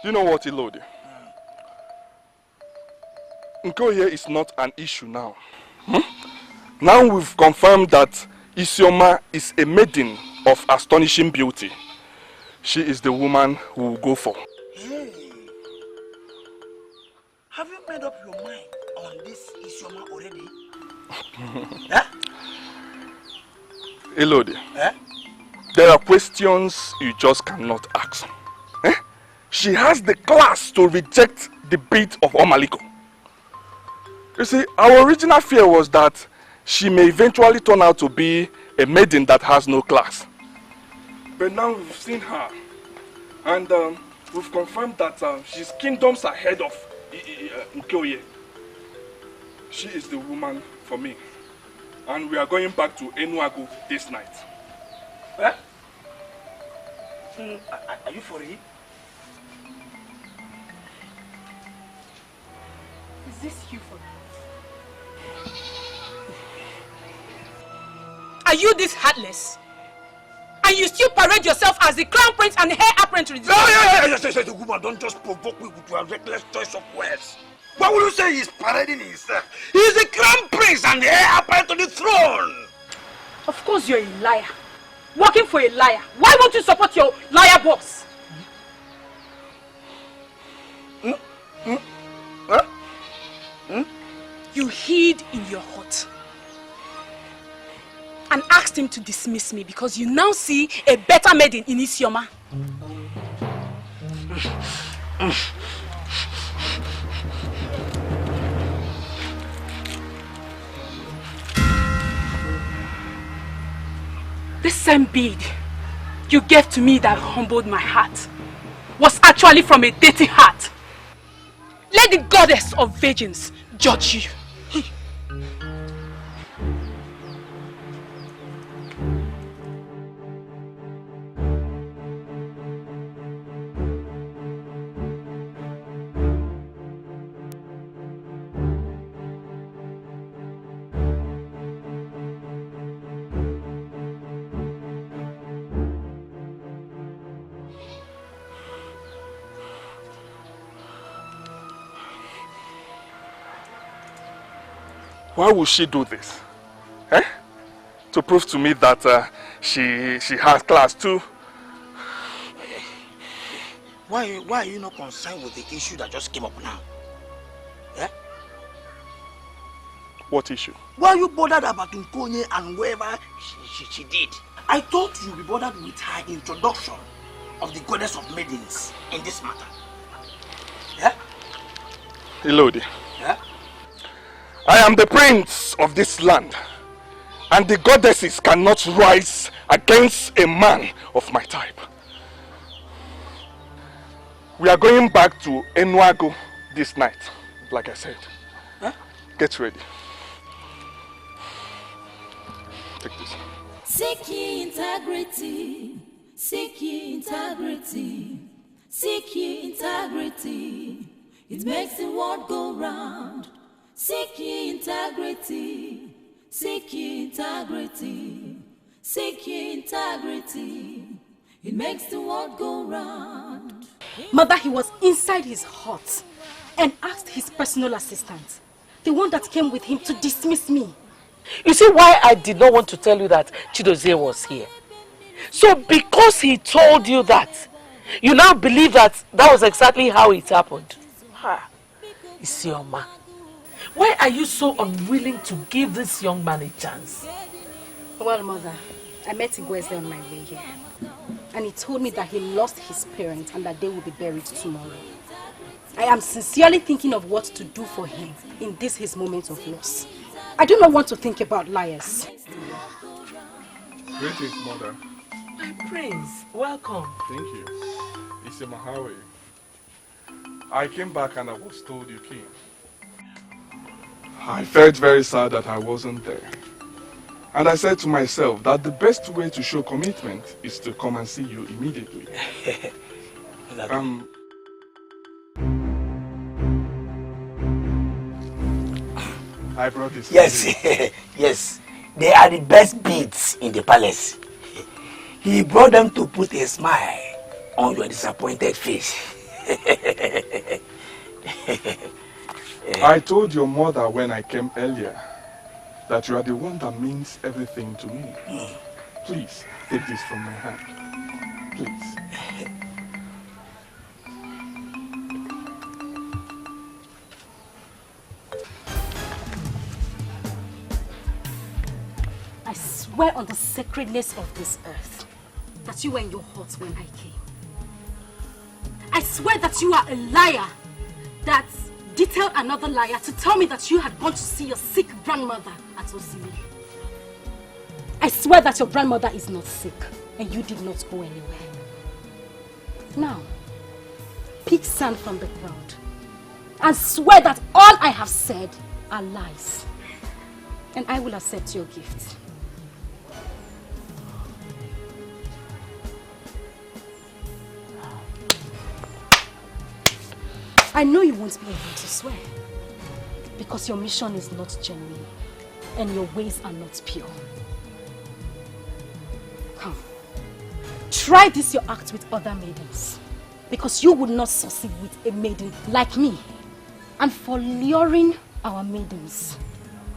You know what, Ilodi? Nkoye is not an issue now. Now we've confirmed that Isioma is a maiden of astonishing beauty. She is the woman who will go for. Hey, have you made up your mind on this Isioma already? Huh? Elodie, Eh? there are questions you just cannot ask. She has the class to reject the bid of Omaliko. You see, our original fear was that she may eventually turn out to be a maiden that has no class. But now we've seen her, and we've confirmed that she's kingdoms ahead of Nkoye. She is the woman for me. And we are going back to Enuago this night. Eh? Are you for it? Is this you for me? Are you this heartless? And you still parade yourself as the crown prince and the heir apparent to the Yes, woman, don't just provoke me with your reckless choice of words. Why would you say he's parading himself? He's the crown prince and the heir apparent to the throne. Of course you're a liar. Working for a liar. Why won't you support your liar boss? You hid in your hut and asked him to dismiss me because you now see a better maiden in Isioma. This same bead you gave to me that humbled my heart was actually from a dirty heart. Let the goddess of virgins judge you. Why would she do this? Eh? To prove to me that she has class too. Why are you not concerned with the issue that just came up now? Yeah? What issue? Why are you bothered about Nkonye and whatever she did? I thought you'd be bothered with her introduction of the goddess of maidens in this matter. Yeah? Elodie. Yeah? I am the prince of this land, and the goddesses cannot rise against a man of my type. We are going back to Enuago this night, like I said. Huh? Get ready. Take this. Seek ye integrity, seek ye integrity, seek ye integrity. It makes the world go round. Seek ye integrity, seek ye integrity, seek ye integrity. It makes the world go round. Mother, he was inside his hut and asked his personal assistant, the one that came with him, to dismiss me. You see why I did not want to tell you that Chidozie was here? So because he told you that, you now believe that that was exactly how it happened. Ha! Isioma. Why are you so unwilling to give this young man a chance? Well, Mother, I met Ngozi on my way here. And he told me that he lost his parents and that they will be buried tomorrow. I am sincerely thinking of what to do for him in this his moment of loss. I do not want to think about liars. Greetings, Mother. My prince, welcome. Thank you. Isioma, how are you? I came back and I was told you came. I felt very sad that I wasn't there. And I said to myself that the best way to show commitment is to come and see you immediately. I brought this. Yes, yes. They are the best beads in the palace. He brought them to put a smile on your disappointed face. I told your mother when I came earlier that you are the one that means everything to me. Please, take this from my hand. Please. I swear on the sacredness of this earth that you were in your hut when I came. I swear that you are a liar that detailed another liar to tell me that you had gone to see your sick grandmother at Osiri. I swear that your grandmother is not sick and you did not go anywhere. Now, pick sand from the ground and swear that all I have said are lies, and I will accept your gift. I know you won't be able to swear because your mission is not genuine and your ways are not pure. Come, try this your act with other maidens because you would not succeed with a maiden like me. and for luring our maidens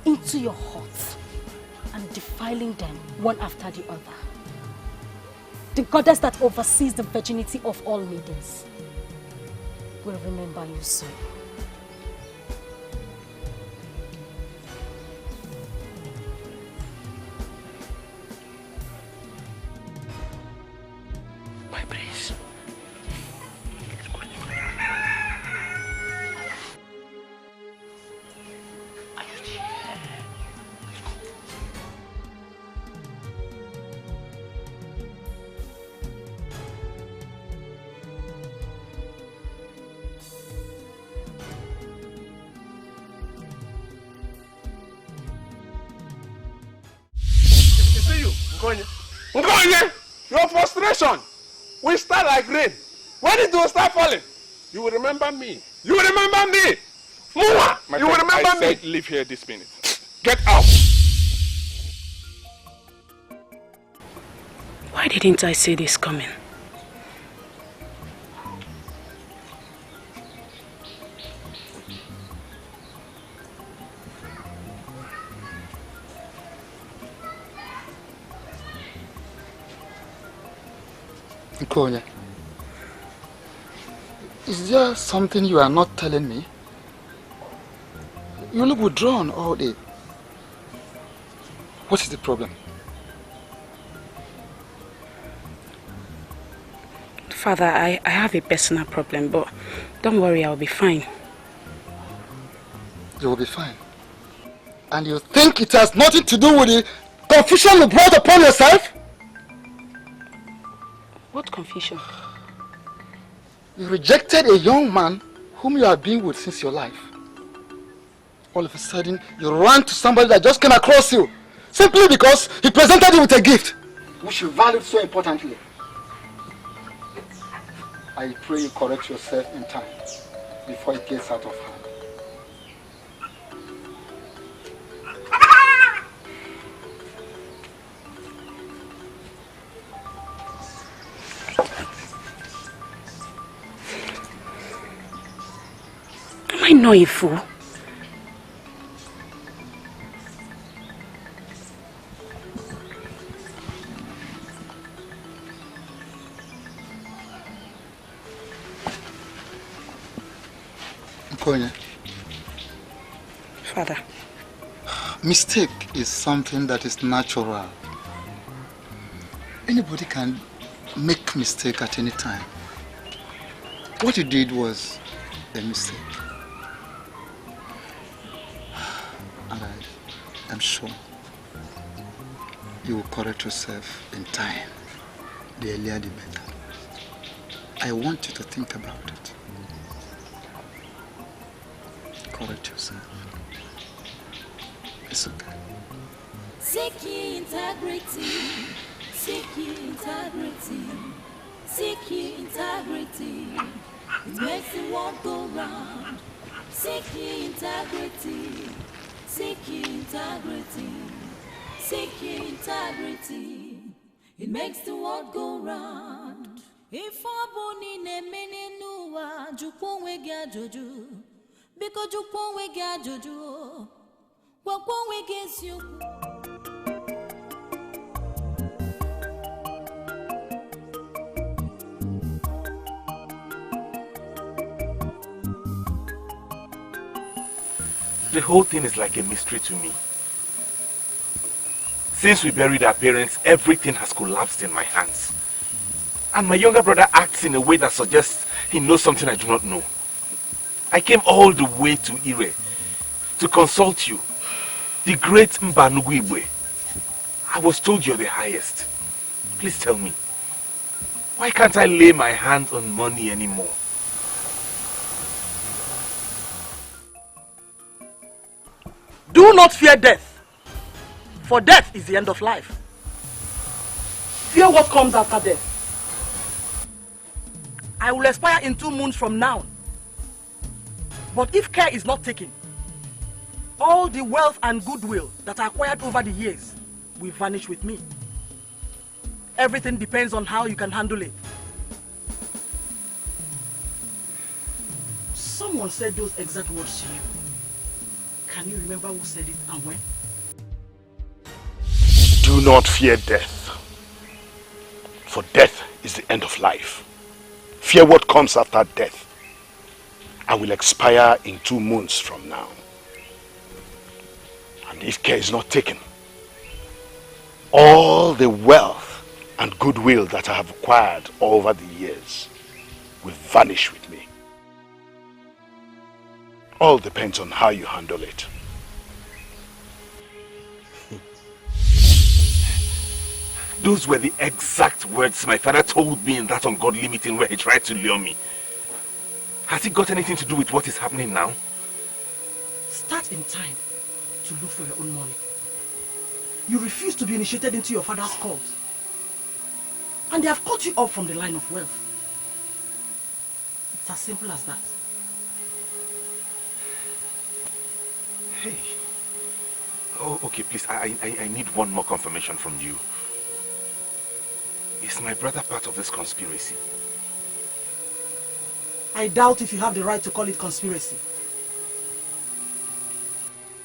into your hearts and defiling them one after the other. The goddess that oversees the virginity of all maidens will remember you soon. My prince. Ngozi, your frustration will start like rain. When it will start falling, you will remember me. You will remember me. Mua, you will remember me. Said, leave here this minute. Get out. Why didn't I see this coming? Nkonya, is there something you are not telling me? You look withdrawn all day. What is the problem? Father, I have a personal problem, but don't worry, I'll be fine. You will be fine. And you think it has nothing to do with the confusion you brought upon yourself? What confusion? You rejected a young man whom you have been with since your life. All of a sudden, you ran to somebody that just came across you, simply because he presented you with a gift, which you valued so importantly. I pray you correct yourself in time, before it gets out of hand. Am I not a fool? Nkonya. Father. Mistake is something that is natural. Anybody can make mistake at any time. What you did was a mistake. And I am sure you will correct yourself in time. The earlier the better. I want you to think about it. Correct yourself. It's okay. Seek ye integrity. Seek ye integrity. Seek ye integrity. It makes the world go round. Seek ye integrity. Seek ye integrity. Seek ye integrity. It makes the world go round. If aboni ne mene nuwa jukwo wege ajoju. Biko jukwo wege ajoju. Wakwo wege siyoku. The whole thing is like a mystery to me. Since we buried our parents, everything has collapsed in my hands. And my younger brother acts in a way that suggests he knows something I do not know. I came all the way to Ire to consult you, the great Mbanugu Igwe. I was told you're the highest. Please tell me, why can't I lay my hand on money anymore? Do not fear death, for death is the end of life. Fear what comes after death. I will expire in 2 moons from now. But if care is not taken, all the wealth and goodwill that I acquired over the years will vanish with me. Everything depends on how you can handle it. So someone said those exact words to you, can you remember who said it and when? Do not fear death, for death is the end of life. Fear what comes after death. I will expire in 2 months from now. And if care is not taken, all the wealth and goodwill that I have acquired over the years will vanish with me. All depends on how you handle it. Those were the exact words my father told me in that ungodly meeting where he tried to lure me. Has it got anything to do with what is happening now? Start in time to look for your own money. You refuse to be initiated into your father's cult. And they have cut you off from the line of wealth. It's as simple as that. Hey. Oh, okay, please. I need one more confirmation from you. Is my brother part of this conspiracy? I doubt if you have the right to call it conspiracy.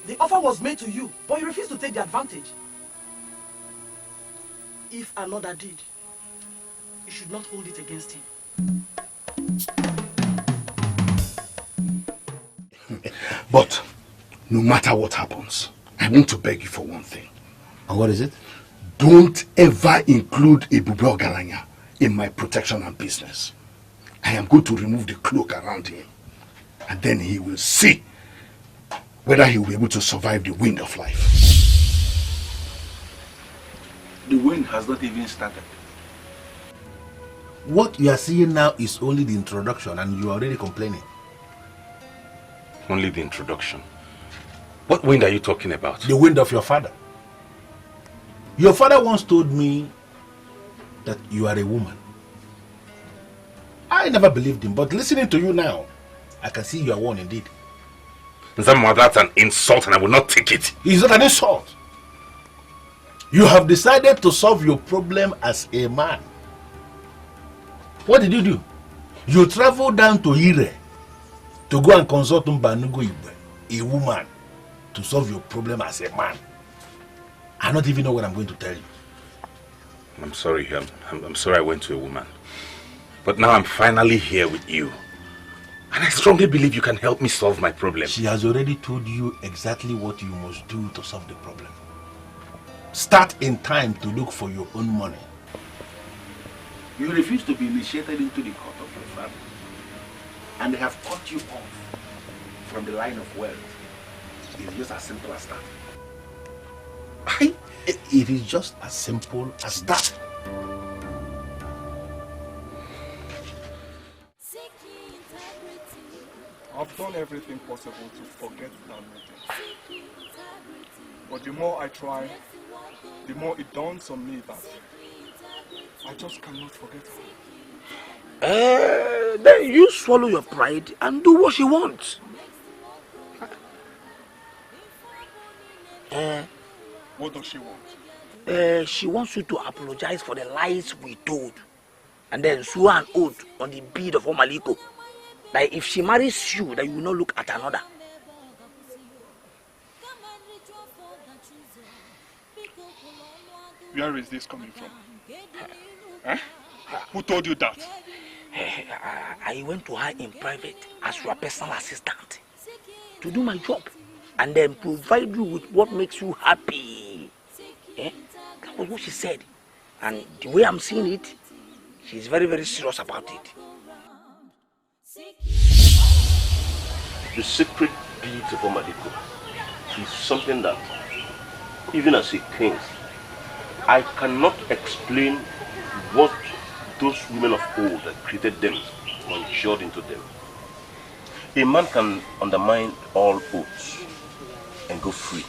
The offer was made to you, but you refused to take the advantage. If another did, you should not hold it against him. But no matter what happens, I want to beg you for one thing. And what is it? Don't ever include Obodo Galanya in my protection and business. I am going to remove the cloak around him, and then he will see whether he will be able to survive the wind of life. The wind has not even started. What you are seeing now is only the introduction, and you are already complaining. Only the introduction. What wind are you talking about? The wind of your father. Your father once told me that you are a woman. I never believed him, but listening to you now, I can see you are one indeed. Zama, that's an insult and I will not take it. It's not an insult. You have decided to solve your problem as a man. What did you do? You traveled down to Ire to go and consult Mbanugo Igwe, a woman, to solve your problem as a man. I don't even know what I'm going to tell you. I'm sorry, I'm sorry I went to a woman. But now I'm finally here with you. And I strongly believe you can help me solve my problem. She has already told you exactly what you must do to solve the problem. Start in time to look for your own money. You refuse to be initiated into the court of your family. And they have cut you off from the line of wealth. It's just as simple as that. It is just as simple as that. I've done everything possible to forget that meeting. But the more I try, the more it dawns on me that I just cannot forget her. Then you swallow your pride and do what she wants. What does she want? She wants you to apologize for the lies we told and then swear an oath on the bead of Omaliko. Like if she marries you, that you will not look at another. Where is this coming from? Eh? Who told you that? I went to her in private as your personal assistant to do my job and then provide you with what makes you happy. That was what she said. And the way I'm seeing it, she's very, very serious about it. The secret deeds of Omadiko is something that, even as a king, I cannot explain what those women of old that created them conjured into them. A man can undermine all oaths and go free.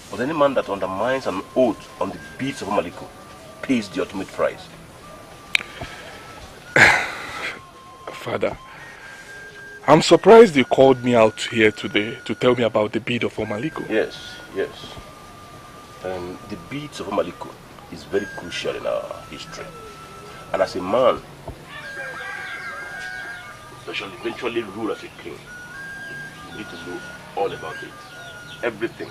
But any man that undermines an oath on the beads of Omadiko pays the ultimate price. Father, I'm surprised you called me out here today to tell me about the bead of Omaliko. Yes. The beads of Omaliko is very crucial in our history. And as a man, that shall eventually rule as a king, you need to know all about it. Everything.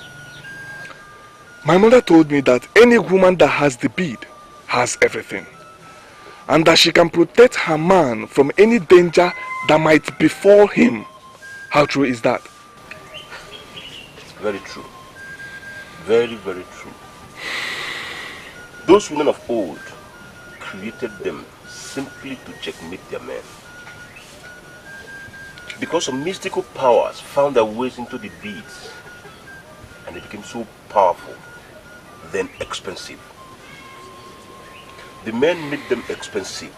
My mother told me that any woman that has the bead has everything. And that she can protect her man from any danger that might befall him. How true is that? It's very true. Very, very true. Those women of old created them simply to checkmate their men. Because some mystical powers found their ways into the beads, and they became so powerful, then expensive. The men made them expensive,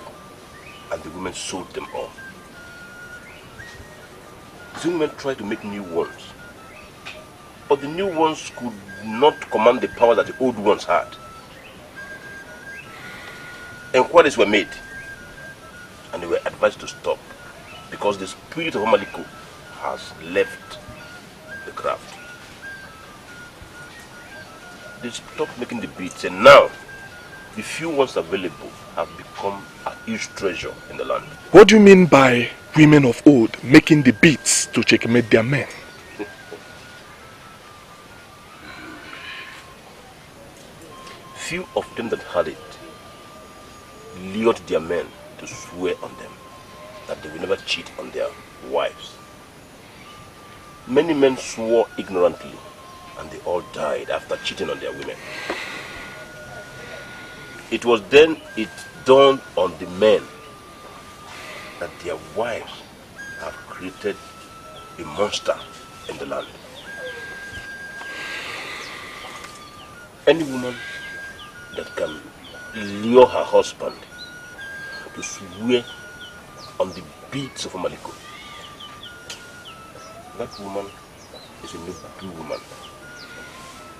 and the women sold them all. The women tried to make new ones, but the new ones could not command the power that the old ones had. Inquiries were made, and they were advised to stop, because the spirit of Amaliko has left the craft. They stopped making the beads, and now the few ones available have become a huge treasure in the land. What do you mean by women of old making the beads to checkmate their men? Few of them that had it lured their men to swear on them that they will never cheat on their wives. Many men swore ignorantly, and they all died after cheating on their women. It was then it dawned on the men that their wives have created a monster in the land. Any woman that can lure her husband to swear on the beads of Amaliko, that woman is a noble woman.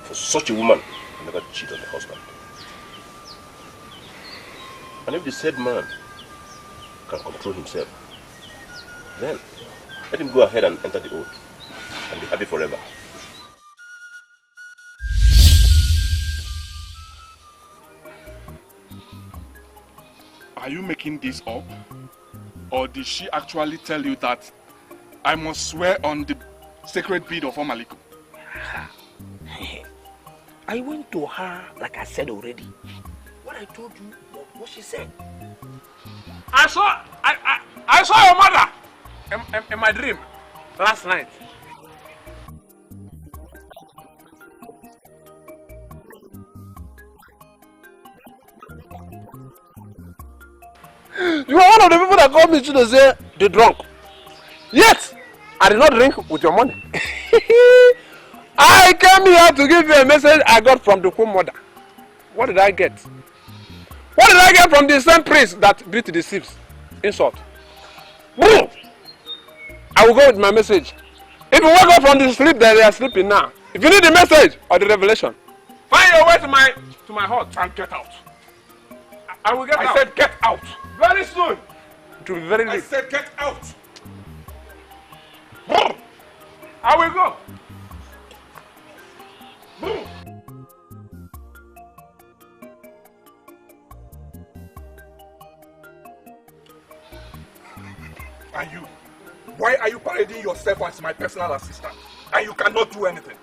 For such a woman will never cheat on the husband. And if the said man can control himself, then let him go ahead and enter the oath and be happy forever. Are you making this up? Or did she actually tell you that I must swear on the sacred bead of Amaliko? I went to her like I said already. What I told you was what she said. I saw your mother in my dream last night. You are one of the people that called me to say the drunk. Yet, I did not drink with your money. I came here to give you a message I got from the Queen Mother. What did I get? What did I get from the same priest that beat the thieves? Insult. Boom! I will go with my message. If you wake up from the sleep that they are sleeping now, if you need the message or the revelation, find your way to my hut and get out. I will get out. I said get out. Very soon. It will be very late. I said get out. Boom! I will go. Boom! And you? Why are you parading yourself as my personal assistant? And you cannot do anything?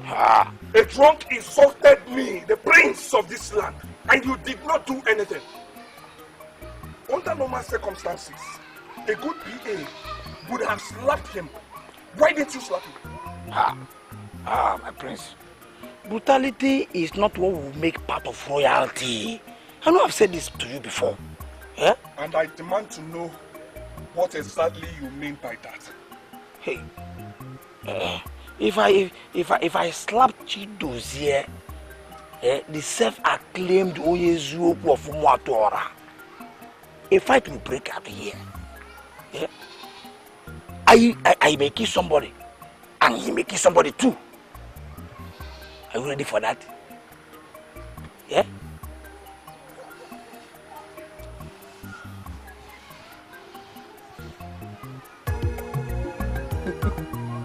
A drunk insulted me, the prince of this land, and you did not do anything. Under normal circumstances, a good PA would have slapped him. Why didn't you slap him? My prince. Brutality is not what will make part of royalty. I know I've said this to you before. Yeah? And I demand to know what exactly you mean by that. Hey, if I slap Chido's here, the self-acclaimed Ezeonu of Umuatora, a fight will break out here. Yeah? I may kill somebody, and he may kill somebody too. Are you ready for that? Yeah?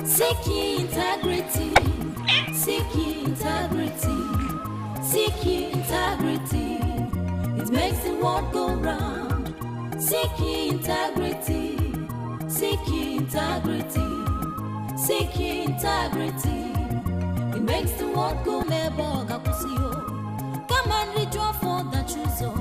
Seek ye integrity, seek ye integrity, seek ye integrity. It makes the world go round. Seek ye integrity, Seek integrity. Seek integrity. It makes the world go never. Come and rejoice for the truth.